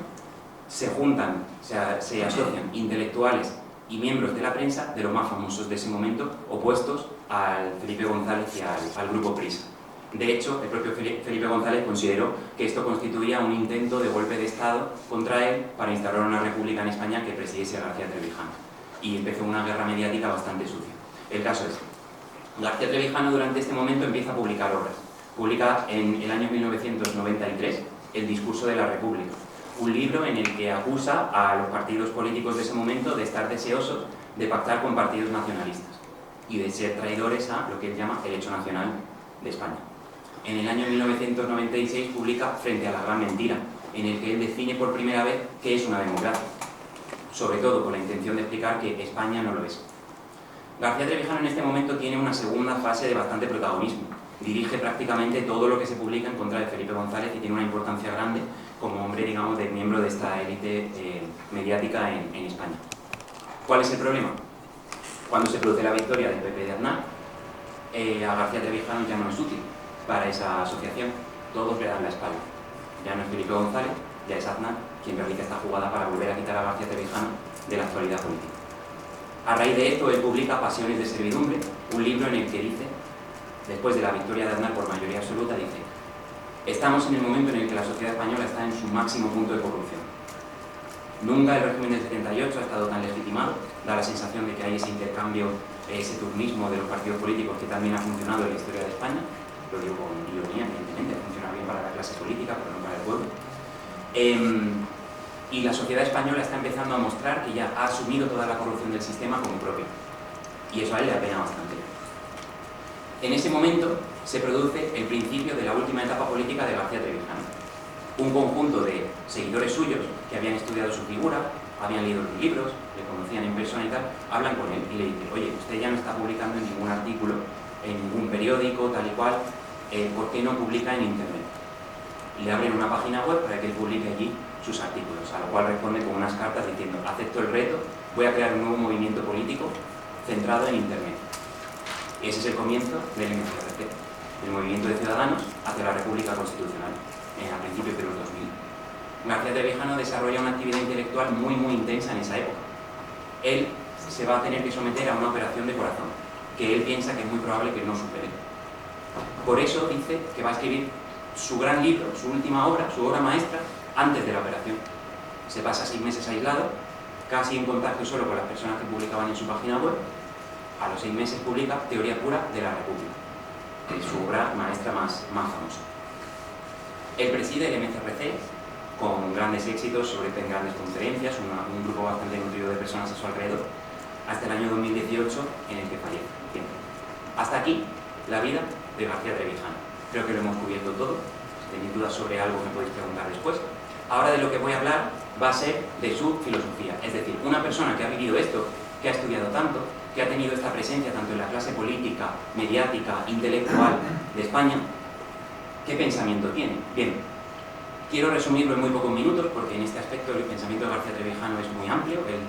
se juntan, se asocian intelectuales y miembros de la prensa de los más famosos de ese momento, opuestos al Felipe González y al grupo Prisa. De hecho, el propio Felipe González consideró que esto constituía un intento de golpe de Estado contra él para instaurar una república en España que presidiese García Trevijano. Y empezó una guerra mediática bastante sucia. El caso es, García Trevijano durante este momento empieza a publicar obras. Publica en el año 1993 El discurso de la República, un libro en el que acusa a los partidos políticos de ese momento de estar deseosos de pactar con partidos nacionalistas y de ser traidores a lo que él llama el hecho nacional de España. En el año 1996 publica Frente a la gran mentira, en el que él define por primera vez qué es una democracia, sobre todo con la intención de explicar que España no lo es. García Trevijano en este momento tiene una segunda fase de bastante protagonismo. Dirige prácticamente todo lo que se publica en contra de Felipe González y tiene una importancia grande como hombre, digamos, de miembro de esta élite mediática en España. ¿Cuál es el problema? Cuando se produce la victoria del PP de Aznar, a García Trevijano ya no es útil para esa asociación. Todos le dan la espalda. Ya no es Felipe González, ya es Aznar quien realiza esta jugada para volver a quitar a García Trevijano de la actualidad política. A raíz de esto, él publica Pasiones de servidumbre, un libro en el que dice, después de la victoria de Aznar por mayoría absoluta, dice: estamos en el momento en el que la sociedad española está en su máximo punto de corrupción. Nunca el régimen del 78 ha estado tan legitimado, da la sensación de que hay ese intercambio, ese turnismo de los partidos políticos que también ha funcionado en la historia de España, lo digo con ironía, evidentemente, funciona bien para la clase política, pero no para el pueblo. Y la sociedad española está empezando a mostrar que ya ha asumido toda la corrupción del sistema como propia. Y eso a él le apena bastante. En ese momento se produce el principio de la última etapa política de García Trevijano. Un conjunto de seguidores suyos que habían estudiado su figura, habían leído los libros, le conocían en persona y tal, hablan con él y le dicen: oye, usted ya no está publicando en ningún artículo, en ningún periódico, tal y cual, ¿por qué no publica en internet? Y le abren una página web para que él publique allí sus artículos, a lo cual responde con unas cartas diciendo: acepto el reto, voy a crear un nuevo movimiento político centrado en internet. Y ese es el comienzo del MCRC, el Movimiento de Ciudadanos hacia la República Constitucional, a principios de los 2000. García Trevijano desarrolla una actividad intelectual muy intensa en esa época. Él se va a tener que someter a una operación de corazón, que él piensa que es muy probable que no supere. Por eso dice que va a escribir su gran libro, su última obra, su obra maestra, antes de la operación. Se pasa 6 meses aislado, casi en contacto solo con las personas que publicaban en su página web. A los 6 meses publica Teoría pura de la República, que es su obra maestra más famosa. Él preside el MCRC con grandes éxitos, sobre grandes conferencias, un grupo bastante nutrido de personas a su alrededor, hasta el año 2018 en el que fallece. Bien. Hasta aquí la vida de García Trevijano. Creo que lo hemos cubierto todo. Si tenéis dudas sobre algo me podéis preguntar después. Ahora de lo que voy a hablar va a ser de su filosofía. Es decir, una persona que ha vivido esto, que ha estudiado tanto, que ha tenido esta presencia tanto en la clase política, mediática, intelectual de España, ¿qué pensamiento tiene? Bien, quiero resumirlo en muy pocos minutos porque en este aspecto el pensamiento de García Trevijano es muy amplio, él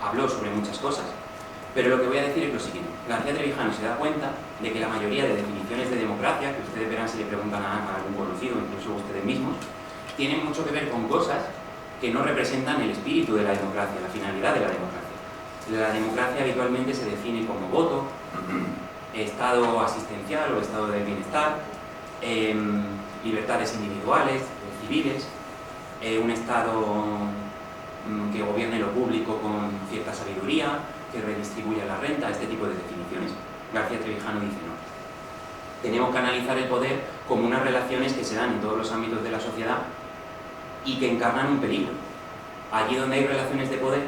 habló sobre muchas cosas, pero lo que voy a decir es lo siguiente. García Trevijano se da cuenta de que la mayoría de definiciones de democracia, que ustedes verán si le preguntan a algún conocido, incluso a ustedes mismos, tienen mucho que ver con cosas que no representan el espíritu de la democracia, la finalidad de la democracia. La democracia habitualmente se define como voto, estado asistencial o estado de bienestar, libertades individuales, civiles, un estado que gobierne lo público con cierta sabiduría, que redistribuya la renta, este tipo de definiciones. García Trevijano dice no. Tenemos que analizar el poder como unas relaciones que se dan en todos los ámbitos de la sociedad y que encarnan un peligro. Allí donde hay relaciones de poder,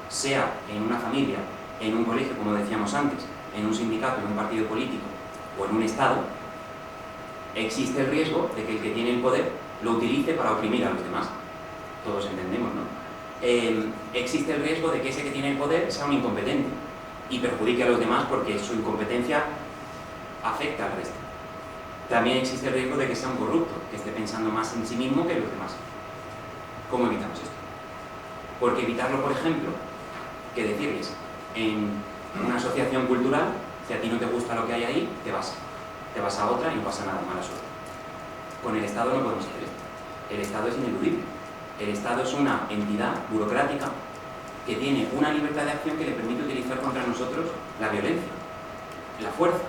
sea en una familia, en un colegio, como decíamos antes, en un sindicato, en un partido político o en un Estado, existe el riesgo de que el que tiene el poder lo utilice para oprimir a los demás. Todos entendemos, ¿no? Existe el riesgo de que ese que tiene el poder sea un incompetente y perjudique a los demás porque su incompetencia afecta al resto. También existe el riesgo de que sea un corrupto, que esté pensando más en sí mismo que en los demás. ¿Cómo evitamos esto? Porque evitarlo, por ejemplo, que decirles en una asociación cultural, si a ti no te gusta lo que hay ahí, te vas a otra y no pasa nada, mala suerte. Con el Estado no podemos hacer esto. El Estado es ineludible. El Estado es una entidad burocrática que tiene una libertad de acción que le permite utilizar contra nosotros la violencia, la fuerza.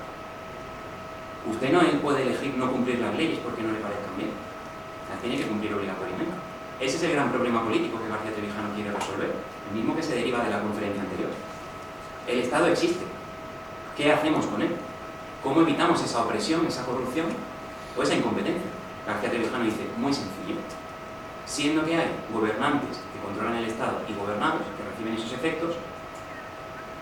Usted no puede elegir no cumplir las leyes porque no le parezcan bien. Las tiene que cumplir obligatoriamente. Ese es el gran problema político que García Trevijano quiere resolver, el mismo que se deriva de la conferencia anterior. El Estado existe. ¿Qué hacemos con él? ¿Cómo evitamos esa opresión, esa corrupción o esa incompetencia? García Trevijano dice, muy sencillo. Siendo que hay gobernantes que controlan el Estado y gobernados que reciben esos efectos,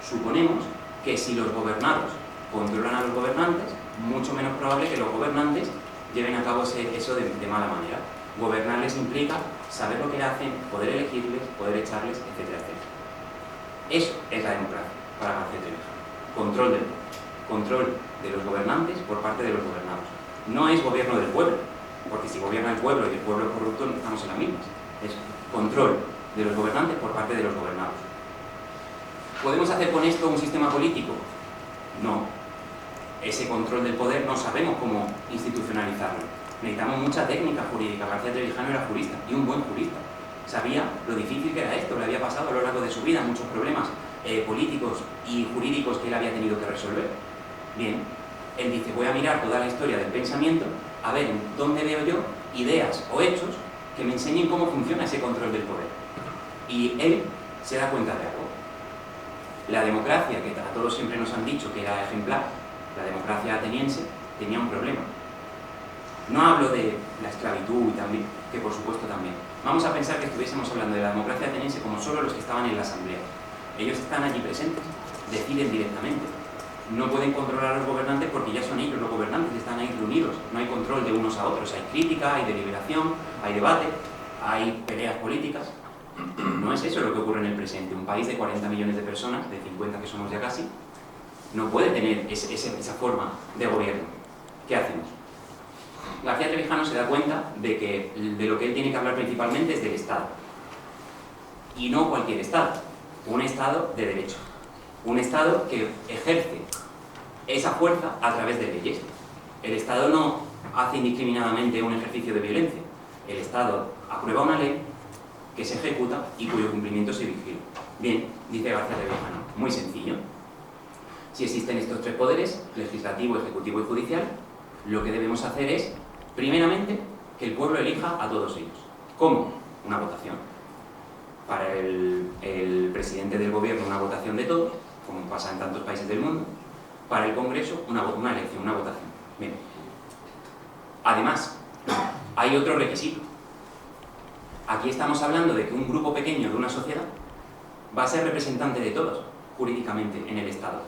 suponemos que si los gobernados controlan a los gobernantes, mucho menos probable que los gobernantes lleven a cabo eso de mala manera. Gobernarles implica saber lo que hacen, poder elegirles, poder echarles, etcétera, etcétera. Eso es la democracia para García Trevijano. Control de los gobernantes por parte de los gobernados. No es gobierno del pueblo, porque si gobierna el pueblo y el pueblo es corrupto, no estamos en las mismas. Es control de los gobernantes por parte de los gobernados. ¿Podemos hacer con esto un sistema político? No. Ese control del poder no sabemos cómo institucionalizarlo. Necesitamos mucha técnica jurídica. García Trevijano era jurista, y un buen jurista. Sabía lo difícil que era esto, le había pasado a lo largo de su vida muchos problemas políticos y jurídicos que él había tenido que resolver. Bien, él dice, voy a mirar toda la historia del pensamiento, a ver en dónde veo yo ideas o hechos que me enseñen cómo funciona ese control del poder. Y él se da cuenta de algo. La democracia, que a todos siempre nos han dicho que era ejemplar, la democracia ateniense, tenía un problema. No hablo de la esclavitud y también, que por supuesto también. Vamos a pensar que estuviésemos hablando de la democracia ateniense como solo los que estaban en la asamblea. Ellos están allí presentes, deciden directamente. No pueden controlar a los gobernantes porque ya son ellos los gobernantes, están ahí reunidos. No hay control de unos a otros, hay crítica, hay deliberación, hay debate, hay peleas políticas. No es eso lo que ocurre en el presente. Un país de 40 millones de personas, de 50 que somos ya casi, no puede tener esa forma de gobierno. ¿Qué hacemos? García Trevijano se da cuenta de lo que él tiene que hablar principalmente es del Estado. Y no cualquier Estado, un Estado de derecho. Un Estado que ejerce esa fuerza a través de leyes. El Estado no hace indiscriminadamente un ejercicio de violencia. El Estado aprueba una ley que se ejecuta y cuyo cumplimiento se vigila. Bien, dice García Trevijano, muy sencillo. Si existen estos tres poderes, legislativo, ejecutivo y judicial, lo que debemos hacer es, primeramente, que el pueblo elija a todos ellos. ¿Cómo? Una votación. Para el presidente del gobierno, una votación de todos, como pasa en tantos países del mundo. Para el Congreso, una elección, una votación. Bien. Además, hay otro requisito. Aquí estamos hablando de que un grupo pequeño de una sociedad va a ser representante de todos, jurídicamente, en el Estado.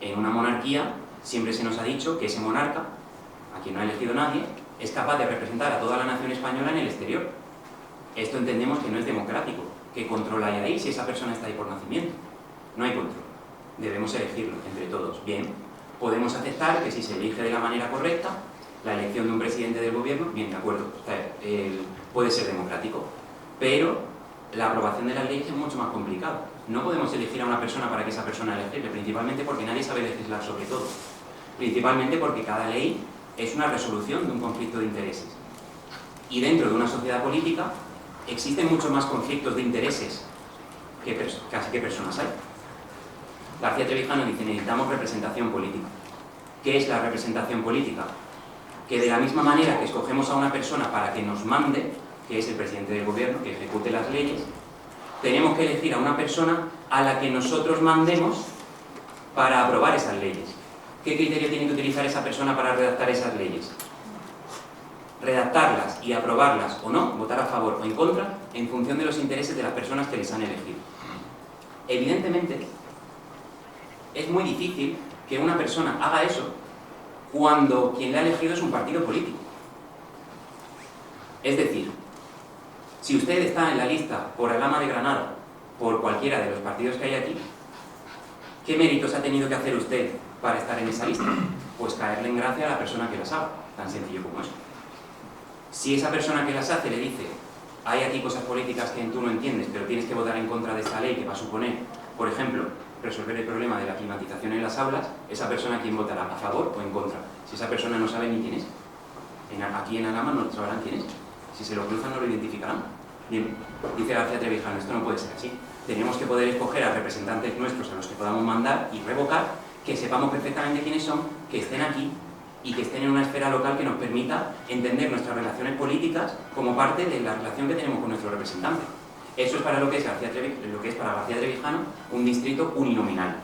En una monarquía, siempre se nos ha dicho que ese monarca, a quien no ha elegido nadie, es capaz de representar a toda la nación española en el exterior. Esto entendemos que no es democrático. ¿Qué control hay ahí si esa persona está ahí por nacimiento? No hay control. Debemos elegirlo entre todos. Bien, podemos aceptar que si se elige de la manera correcta, la elección de un presidente del gobierno, bien, de acuerdo, puede ser democrático, pero la aprobación de las leyes es mucho más complicado. No podemos elegir a una persona para que esa persona elegirle, principalmente porque nadie sabe legislar sobre todo. Principalmente porque cada ley es una resolución de un conflicto de intereses. Y dentro de una sociedad política existen muchos más conflictos de intereses casi que personas hay. García Trevijano dice, necesitamos representación política. ¿Qué es la representación política? Que de la misma manera que escogemos a una persona para que nos mande, que es el presidente del gobierno, que ejecute las leyes, tenemos que elegir a una persona a la que nosotros mandemos para aprobar esas leyes. ¿Qué criterio tiene que utilizar esa persona para redactar esas leyes? Redactarlas y aprobarlas o no, votar a favor o en contra, en función de los intereses de las personas que les han elegido. Evidentemente, es muy difícil que una persona haga eso cuando quien le ha elegido es un partido político. Es decir, si usted está en la lista por Alhama de Granada, por cualquiera de los partidos que hay aquí, ¿qué méritos ha tenido que hacer usted para estar en esa lista? Pues caerle en gracia a la persona que las haga, tan sencillo como eso. Si esa persona que las hace le dice, hay aquí cosas políticas que tú no entiendes, pero tienes que votar en contra de esta ley que va a suponer, por ejemplo, resolver el problema de la climatización en las aulas, esa persona ¿quién votará? ¿A favor o en contra? Si esa persona no sabe ni quién es. Aquí en Alhama no sabrán quién es. Si se lo cruzan no lo identificarán. Bien, dice García Trevijano, esto no puede ser así. Tenemos que poder escoger a representantes nuestros a los que podamos mandar y revocar, que sepamos perfectamente quiénes son, que estén aquí y que estén en una esfera local que nos permita entender nuestras relaciones políticas como parte de la relación que tenemos con nuestro representante. Eso es para lo que es para García Trevijano un distrito uninominal,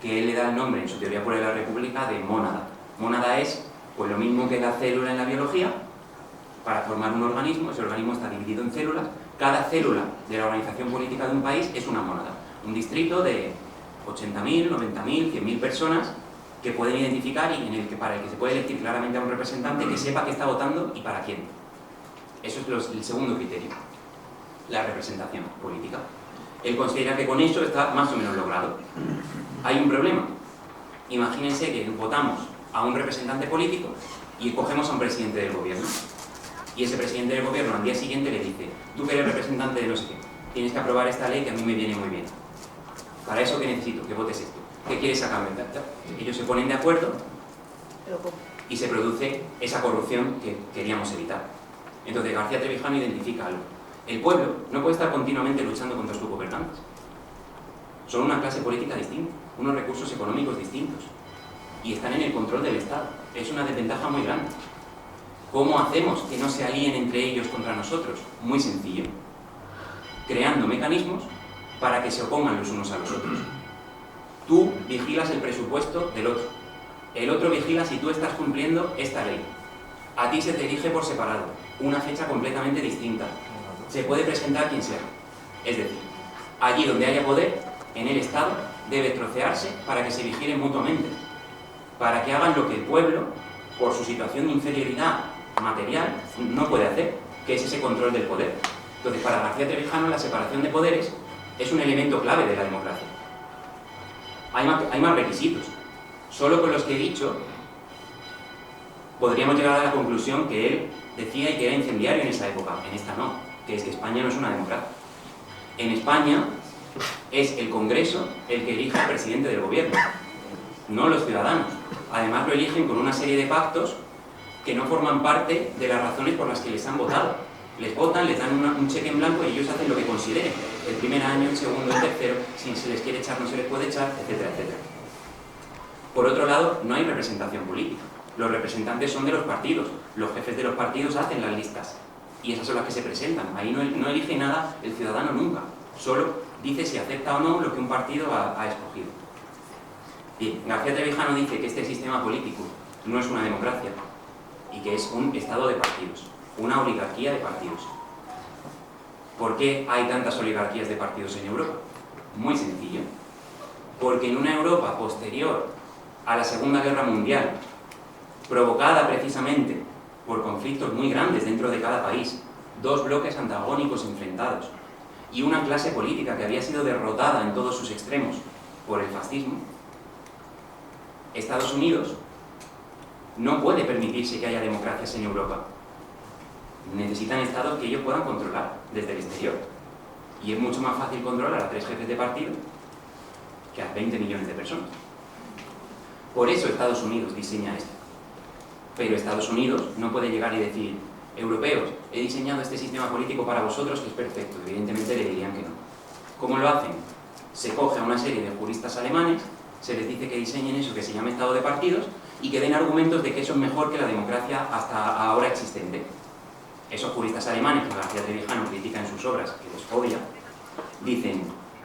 que él le da el nombre en su teoría pura de la República de mónada. Mónada es pues lo mismo que la célula en la biología. Para formar un organismo, ese organismo está dividido en células. Cada célula de la organización política de un país es una mónada. Un distrito de 80.000, 90.000, 100.000 personas que pueden identificar y para el que se puede elegir claramente a un representante que sepa qué está votando y para quién. Eso es el segundo criterio, la representación política. Él considera que con eso está más o menos logrado. Hay un problema. Imagínense que votamos a un representante político y escogemos a un presidente del gobierno. Y ese presidente del gobierno al día siguiente le dice, tú que eres representante de no sé qué, tienes que aprobar esta ley que a mí me viene muy bien. Para eso, ¿qué necesito? Que votes esto. ¿Qué quieres a cambio? Ellos se ponen de acuerdo y se produce esa corrupción que queríamos evitar. Entonces García Trevijano identifica algo. El pueblo no puede estar continuamente luchando contra sus gobernantes. Son una clase política distinta, unos recursos económicos distintos y están en el control del Estado. Es una desventaja muy grande. ¿Cómo hacemos que no se alíen entre ellos contra nosotros? Muy sencillo. Creando mecanismos para que se opongan los unos a los otros. Tú vigilas el presupuesto del otro. El otro vigila si tú estás cumpliendo esta ley. A ti se te elige por separado, una fecha completamente distinta. Se puede presentar quien sea. Es decir, allí donde haya poder, en el Estado, debe trocearse para que se vigilen mutuamente. Para que hagan lo que el pueblo, por su situación de inferioridad material, no puede hacer, que es ese control del poder. Entonces, para García Trevijano, la separación de poderes es un elemento clave de la democracia. Hay más requisitos. Solo con los que he dicho, podríamos llegar a la conclusión que él decía y que era incendiario en esa época. En esta no, que es que España no es una democracia. En España es el Congreso el que elige al presidente del gobierno, no los ciudadanos. Además lo eligen con una serie de pactos que no forman parte de las razones por las que les han votado. Les votan, les dan un cheque en blanco y ellos hacen lo que consideren. El primer año, el segundo, el tercero, si se les quiere echar no se les puede echar, etcétera, etcétera. Por otro lado, no hay representación política. Los representantes son de los partidos. Los jefes de los partidos hacen las listas. Y esas son las que se presentan. Ahí no elige nada el ciudadano nunca. Solo dice si acepta o no lo que un partido ha escogido. Bien, García Trevijano dice que este sistema político no es una democracia y que es un estado de partidos, una oligarquía de partidos. ¿Por qué hay tantas oligarquías de partidos en Europa? Muy sencillo. Porque en una Europa posterior a la Segunda Guerra Mundial, provocada precisamente por conflictos muy grandes dentro de cada país, dos bloques antagónicos enfrentados y una clase política que había sido derrotada en todos sus extremos por el fascismo, Estados Unidos no puede permitirse que haya democracias en Europa. Necesitan estados que ellos puedan controlar desde el exterior. Y es mucho más fácil controlar a 3 jefes de partido que a 20 millones de personas. Por eso Estados Unidos diseña esto. Pero Estados Unidos no puede llegar y decir: europeos, he diseñado este sistema político para vosotros que es perfecto. Evidentemente le dirían que no. ¿Cómo lo hacen? Se coge a una serie de juristas alemanes, se les dice que diseñen eso que se llama estado de partidos y que den argumentos de que eso es mejor que la democracia hasta ahora existente. Esos juristas alemanes, que García Trevijano critica en sus obras, que los odia, dicen: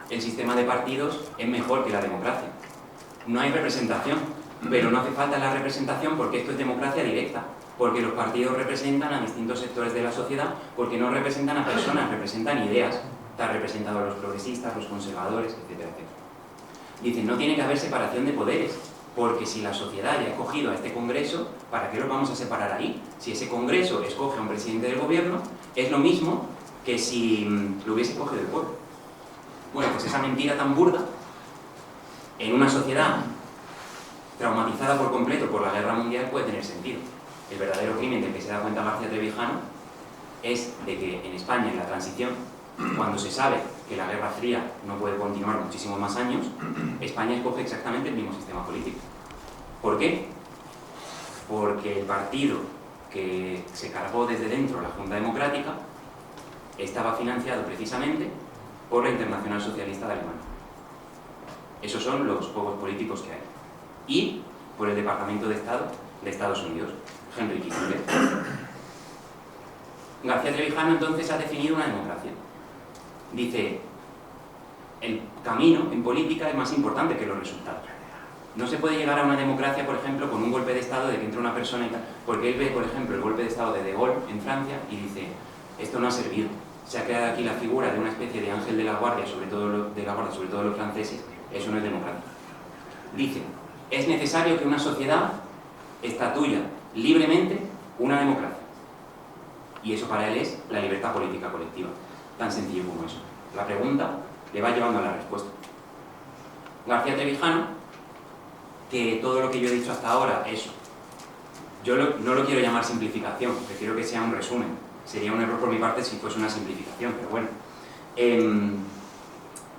el sistema de partidos es mejor que la democracia. No hay representación, pero no hace falta la representación porque esto es democracia directa, porque los partidos representan a distintos sectores de la sociedad, porque no representan a personas, representan ideas. Están representados los progresistas, los conservadores, etcétera, etcétera. Dicen: no tiene que haber separación de poderes, porque si la sociedad ya ha escogido a este Congreso, ¿para qué lo vamos a separar ahí? Si ese Congreso escoge a un presidente del gobierno, es lo mismo que si lo hubiese escogido el pueblo. Bueno, pues esa mentira tan burda, en una sociedad traumatizada por completo por la guerra mundial, puede tener sentido. El verdadero crimen del que se da cuenta García Trevijano es de que en España, en la transición, cuando se sabe que la Guerra Fría no puede continuar muchísimos más años, España escoge exactamente el mismo sistema político. ¿Por qué? Porque el partido que se cargó desde dentro la Junta Democrática estaba financiado precisamente por la Internacional Socialista de Alemania. Esos son los juegos políticos que hay. Y por el Departamento de Estado de Estados Unidos, Henry Kissinger. García Trevijano entonces ha definido una democracia. Dice: el camino en política es más importante que los resultados. No se puede llegar a una democracia, por ejemplo, con un golpe de Estado de que entre una persona y tal, porque él ve, por ejemplo, el golpe de Estado de Gaulle en Francia y dice: esto no ha servido. Se ha creado aquí la figura de una especie de ángel de la guardia, sobre todo los franceses. Eso no es democracia. Dice: es necesario que una sociedad estatuya libremente una democracia. Y eso para él es la libertad política colectiva. Tan sencillo como eso. La pregunta le va llevando a la respuesta. García Trevijano, que todo lo que yo he dicho hasta ahora, eso, yo no lo quiero llamar simplificación, prefiero que sea un resumen. Sería un error por mi parte si fuese una simplificación, pero bueno.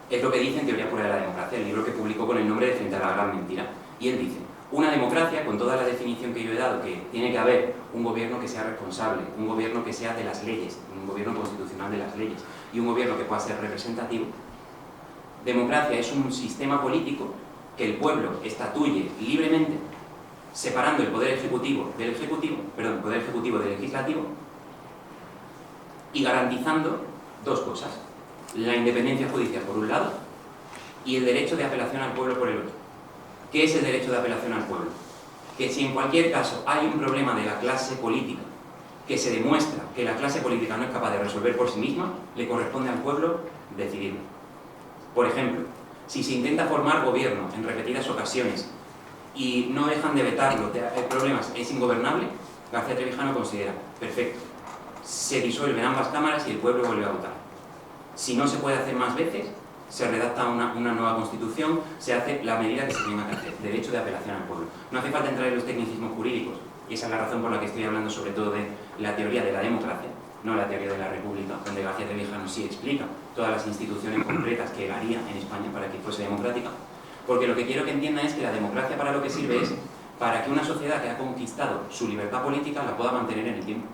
Es lo que dice en Teoría Pura de la Democracia, el libro que publicó con el nombre de Frente a la Gran Mentira. Y él dice: una democracia, con toda la definición que yo he dado, que tiene que haber un gobierno que sea responsable, un gobierno que sea de las leyes, un gobierno constitucional de las leyes, y un gobierno que pueda ser representativo. Democracia es un sistema político que el pueblo estatuye libremente, separando el poder ejecutivo del legislativo, y garantizando dos cosas: la independencia judicial por un lado y el derecho de apelación al pueblo por el otro. ¿Qué es el derecho de apelación al pueblo? Que si en cualquier caso hay un problema de la clase política que se demuestra que la clase política no es capaz de resolver por sí misma, le corresponde al pueblo decidirlo. Por ejemplo, si se intenta formar gobierno en repetidas ocasiones y no dejan de vetarlo, el problema es ingobernable, García Trevijano considera: perfecto, se disuelven ambas cámaras y el pueblo vuelve a votar. Si no se puede hacer más veces, se redacta una nueva constitución, se hace la medida que se tenga que hacer, derecho de apelación al pueblo. No hace falta entrar en los tecnicismos jurídicos, y esa es la razón por la que estoy hablando sobre todo de la teoría de la democracia, no la teoría de la república, donde García Trevijano sí explica todas las instituciones concretas que él haría en España para que fuese democrática, porque lo que quiero que entienda es que la democracia para lo que sirve es para que una sociedad que ha conquistado su libertad política la pueda mantener en el tiempo.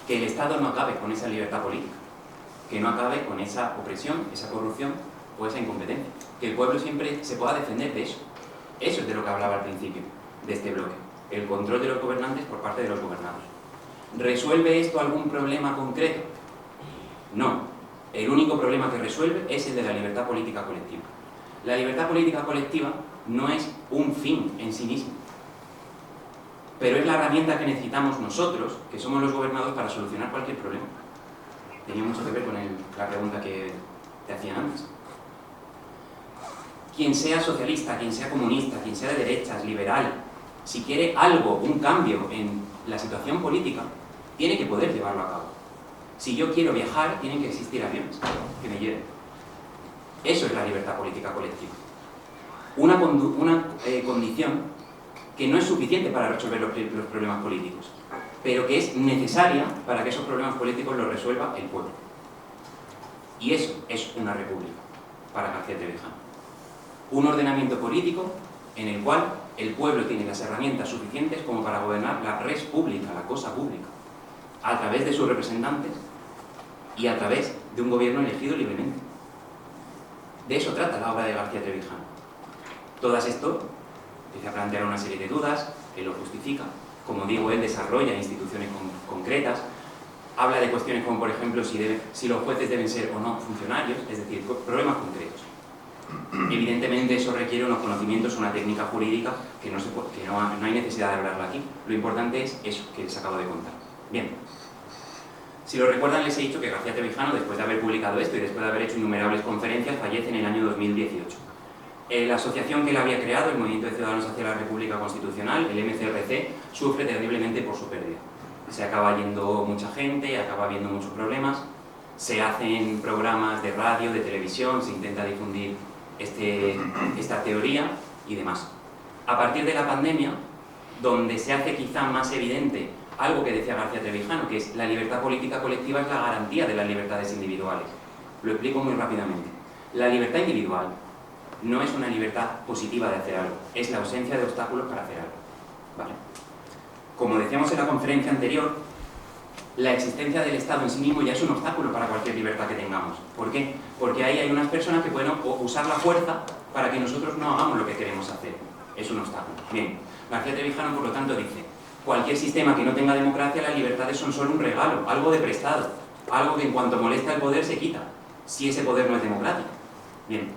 Que el Estado no acabe con esa libertad política, que no acabe con esa opresión, esa corrupción o esa incompetencia. Que el pueblo siempre se pueda defender de eso. Eso es de lo que hablaba al principio de este bloque. El control de los gobernantes por parte de los gobernados. ¿Resuelve esto algún problema concreto? No. El único problema que resuelve es el de la libertad política colectiva. La libertad política colectiva no es un fin en sí mismo, pero es la herramienta que necesitamos nosotros, que somos los gobernados, para solucionar cualquier problema. Tenía mucho que ver con la pregunta que te hacían antes. Quien sea socialista, quien sea comunista, quien sea de derechas, liberal, si quiere algo, un cambio en la situación política, tiene que poder llevarlo a cabo. Si yo quiero viajar, tienen que existir aviones que me lleven. Eso es la libertad política colectiva. Una condición que no es suficiente para resolver los problemas políticos, pero que es necesaria para que esos problemas políticos los resuelva el pueblo. Y eso es una república para García Trevijano. Un ordenamiento político en el cual el pueblo tiene las herramientas suficientes como para gobernar la res pública, la cosa pública, a través de sus representantes y a través de un gobierno elegido libremente. De eso trata la obra de García Trevijano. Todas esto empieza a plantear una serie de dudas, él lo justifica. Como digo, él desarrolla instituciones concretas, habla de cuestiones como, por ejemplo, si los jueces deben ser o no funcionarios, es decir, problemas concretos. Evidentemente eso requiere unos conocimientos, una técnica jurídica que no hay necesidad de hablarla aquí. Lo importante es eso que les acabo de contar. Bien. Si lo recuerdan, les he dicho que García Trevijano, después de haber publicado esto y después de haber hecho innumerables conferencias, fallece en el año 2018. La asociación que él había creado, el Movimiento de Ciudadanos hacia la República Constitucional, el MCRC, sufre terriblemente por su pérdida. Se acaba yendo mucha gente, acaba habiendo muchos problemas, se hacen programas de radio, de televisión, se intenta difundir esta teoría y demás. A partir de la pandemia, donde se hace quizá más evidente algo que decía García Trevijano, que es la libertad política colectiva es la garantía de las libertades individuales. Lo explico muy rápidamente. La libertad individual no es una libertad positiva de hacer algo, es la ausencia de obstáculos para hacer algo. ¿Vale? Como decíamos en la conferencia anterior, la existencia del Estado en sí mismo ya es un obstáculo para cualquier libertad que tengamos. ¿Por qué? Porque ahí hay unas personas que pueden usar la fuerza para que nosotros no hagamos lo que queremos hacer. Es un obstáculo. Bien, García Trevijano, por lo tanto, dice: cualquier sistema que no tenga democracia, las libertades son solo un regalo, algo de prestado, algo que en cuanto molesta el poder se quita, si ese poder no es democrático. Bien.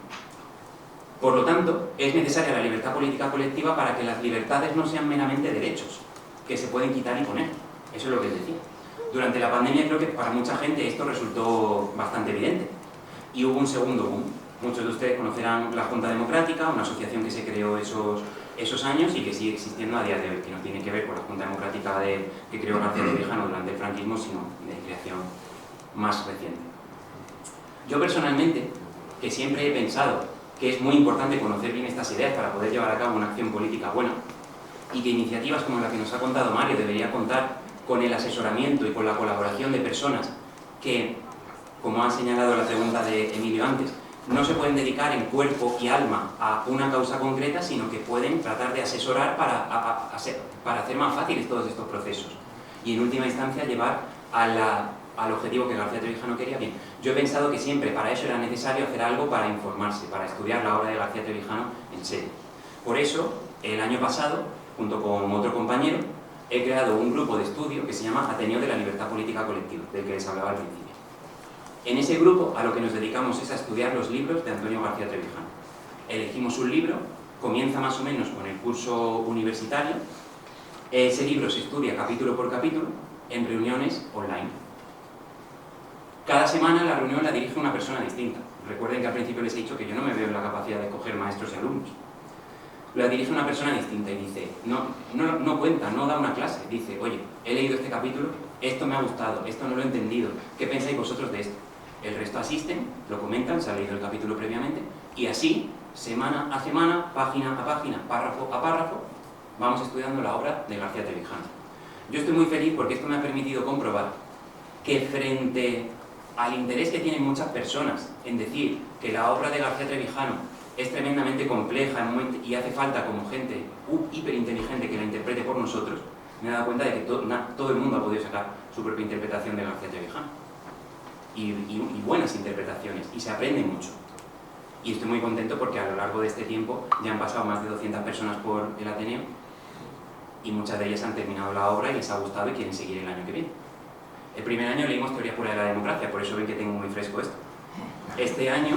Por lo tanto, es necesaria la libertad política colectiva para que las libertades no sean meramente derechos, que se pueden quitar y poner. Eso es lo que él decía. Durante la pandemia creo que para mucha gente esto resultó bastante evidente. Y hubo un segundo boom. Muchos de ustedes conocerán la Junta Democrática, una asociación que se creó esos años y que sigue existiendo a día de hoy, que no tiene que ver con la Junta Democrática que creó García Trevijano durante el franquismo, sino de creación más reciente. Yo personalmente, que siempre he pensado que es muy importante conocer bien estas ideas para poder llevar a cabo una acción política buena, y que iniciativas como la que nos ha contado Mario debería contar con el asesoramiento y con la colaboración de personas que, como ha señalado la pregunta de Emilio antes, no se pueden dedicar en cuerpo y alma a una causa concreta, sino que pueden tratar de asesorar para hacer más fáciles todos estos procesos y en última instancia llevar al objetivo que García Trevijano quería. Bien, yo he pensado que siempre para eso era necesario hacer algo para informarse, para estudiar la obra de García Trevijano en serio. Por eso, el año pasado, junto con otro compañero, he creado un grupo de estudio que se llama Ateneo de la Libertad Política Colectiva, del que les hablaba al principio. En ese grupo a lo que nos dedicamos es a estudiar los libros de Antonio García Trevijano. Elegimos un libro, comienza más o menos con el curso universitario. Ese libro se estudia capítulo por capítulo en reuniones online. Cada semana la reunión la dirige una persona distinta. Recuerden que al principio les he dicho que yo no me veo en la capacidad de escoger maestros y alumnos. La dirige una persona distinta y dice, no cuenta, no da una clase. Dice, oye, he leído este capítulo, esto me ha gustado, esto no lo he entendido. ¿Qué pensáis vosotros de esto? El resto asisten, lo comentan, se ha leído el capítulo previamente, y así, semana a semana, página a página, párrafo a párrafo, vamos estudiando la obra de García Trevijano. Yo estoy muy feliz porque esto me ha permitido comprobar que frente al interés que tienen muchas personas en decir que la obra de García Trevijano es tremendamente compleja y hace falta como gente hiperinteligente que la interprete por nosotros, me he dado cuenta de que todo el mundo ha podido sacar su propia interpretación de García Trevijano. Y buenas interpretaciones, y se aprende mucho. Y estoy muy contento porque a lo largo de este tiempo ya han pasado más de 200 personas por el Ateneo y muchas de ellas han terminado la obra y les ha gustado y quieren seguir el año que viene. El primer año leímos Teoría pura de la democracia, por eso ven que tengo muy fresco esto. Este año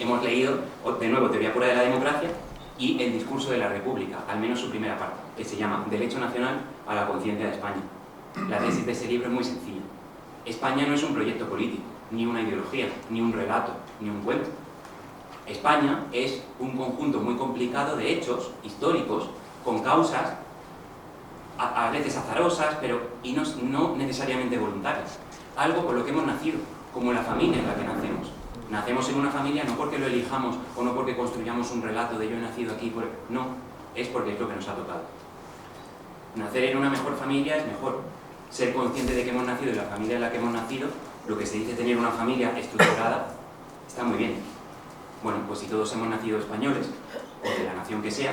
hemos leído de nuevo Teoría pura de la democracia y El discurso de la República, al menos su primera parte, que se llama Derecho Nacional a la conciencia de España. La tesis de ese libro es muy sencilla. España no es un proyecto político, ni una ideología, ni un relato, ni un cuento. España es un conjunto muy complicado de hechos históricos con causas a veces azarosas, y no necesariamente voluntarias. Algo con lo que hemos nacido, como la familia en la que nacemos. Nacemos en una familia no porque lo elijamos o no porque construyamos un relato de yo he nacido aquí, no, es porque es lo que nos ha tocado. Nacer en una mejor familia es mejor. Ser consciente de que hemos nacido en la familia en la que hemos nacido, lo que se dice tener una familia estructurada, está muy bien. Bueno, pues si todos hemos nacido españoles, o de la nación que sea,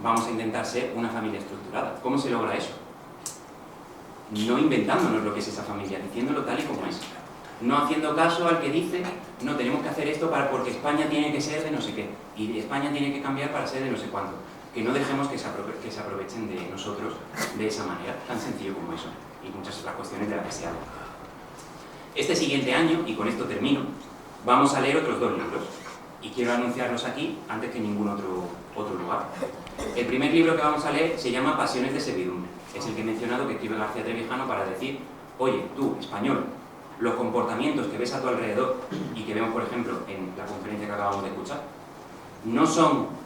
vamos a intentar ser una familia estructurada. ¿Cómo se logra eso? No inventándonos lo que es esa familia, diciéndolo tal y como es. No haciendo caso al que dice, no, tenemos que hacer esto porque España tiene que ser de no sé qué, y España tiene que cambiar para ser de no sé cuánto. Que no dejemos que se aprovechen de nosotros de esa manera, tan sencillo como eso, y muchas otras cuestiones de las que se habla. Este siguiente año, y con esto termino, vamos a leer otros 2 libros, y quiero anunciarlos aquí antes que en ningún otro lugar. El primer libro que vamos a leer se llama Pasiones de servidumbre. Es el que he mencionado, que escribe García Trevijano para decir, oye, tú, español, los comportamientos que ves a tu alrededor y que vemos, por ejemplo, en la conferencia que acabamos de escuchar, no son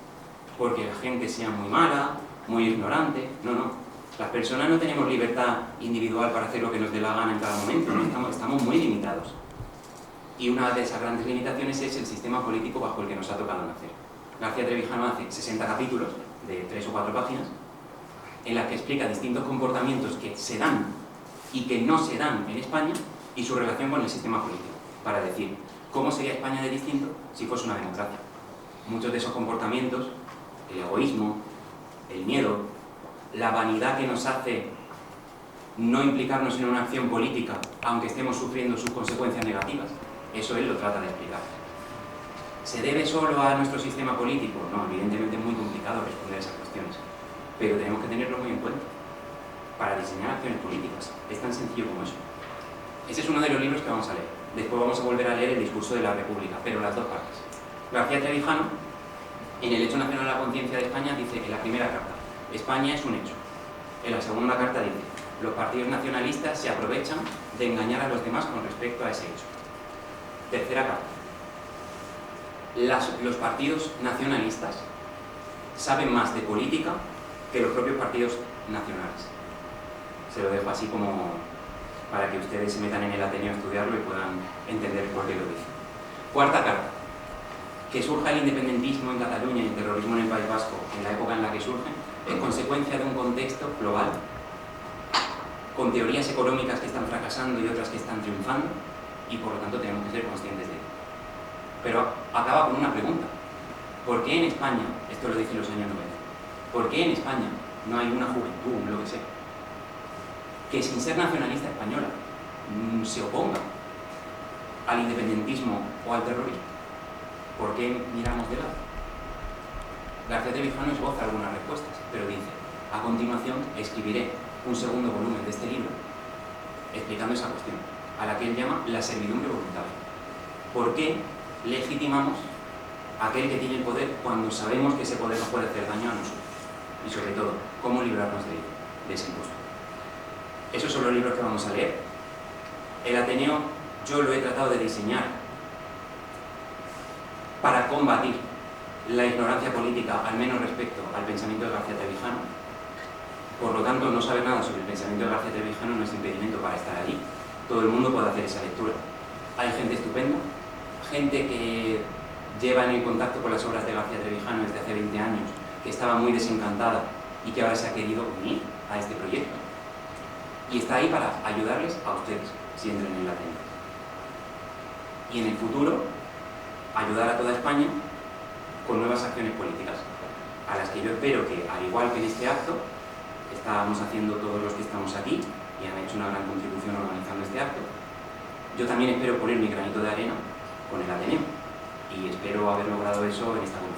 porque la gente sea muy mala, muy ignorante, no. Las personas no tenemos libertad individual para hacer lo que nos dé la gana en cada momento, ¿no? Estamos muy limitados. Y una de esas grandes limitaciones es el sistema político bajo el que nos ha tocado nacer. García Trevijano hace 60 capítulos de 3 o 4 páginas en las que explica distintos comportamientos que se dan y que no se dan en España y su relación con el sistema político, para decir cómo sería España de distinto si fuese una democracia. Muchos de esos comportamientos, el egoísmo, el miedo, la vanidad que nos hace no implicarnos en una acción política, aunque estemos sufriendo sus consecuencias negativas, eso él lo trata de explicar. ¿Se debe solo a nuestro sistema político? No, evidentemente es muy complicado responder a esas cuestiones, pero tenemos que tenerlo muy en cuenta para diseñar acciones políticas. Es tan sencillo como eso. Ese es uno de los libros que vamos a leer. Después vamos a volver a leer el discurso de la República, pero las 2 partes. García Trevijano, en el Hecho Nacional de la Conciencia de España, dice en la primera carta, España es un hecho. En la segunda carta dice, los partidos nacionalistas se aprovechan de engañar a los demás con respecto a ese hecho. Tercera carta, los partidos nacionalistas saben más de política que los propios partidos nacionales. Se lo dejo así como para que ustedes se metan en el Ateneo a estudiarlo y puedan entender por qué lo dice. Cuarta carta, que surja el independentismo en Cataluña y el terrorismo en el País Vasco en la época en la que surgen, es consecuencia de un contexto global, con teorías económicas que están fracasando y otras que están triunfando, y por lo tanto tenemos que ser conscientes de ello. Pero acaba con una pregunta. ¿Por qué en España, esto lo dice en los años 90, por qué en España no hay una juventud, lo que sea, que sin ser nacionalista española se oponga al independentismo o al terrorismo? ¿Por qué miramos de lado? García Trevijano esboza algunas respuestas, pero dice, a continuación escribiré un segundo volumen de este libro explicando esa cuestión, a la que él llama la servidumbre voluntaria. ¿Por qué legitimamos a aquel que tiene el poder cuando sabemos que ese poder nos puede hacer daño a nosotros? Y sobre todo, ¿cómo librarnos de ese impuesto? Esos son los libros que vamos a leer. El Ateneo yo lo he tratado de diseñar para combatir la ignorancia política, al menos respecto al pensamiento de García Trevijano. Por lo tanto, no saber nada sobre el pensamiento de García Trevijano no es impedimento para estar allí. Todo el mundo puede hacer esa lectura. Hay gente estupenda, gente que lleva en el contacto con las obras de García Trevijano desde hace 20 años, que estaba muy desencantada y que ahora se ha querido unir a este proyecto. Y está ahí para ayudarles a ustedes, si entran en el Ateneo. Y en el futuro, ayudar a toda España con nuevas acciones políticas, a las que yo espero que, al igual que en este acto, estábamos haciendo todos los que estamos aquí y han hecho una gran contribución organizando este acto, yo también espero poner mi granito de arena con el Ateneo y espero haber logrado eso en esta conferencia.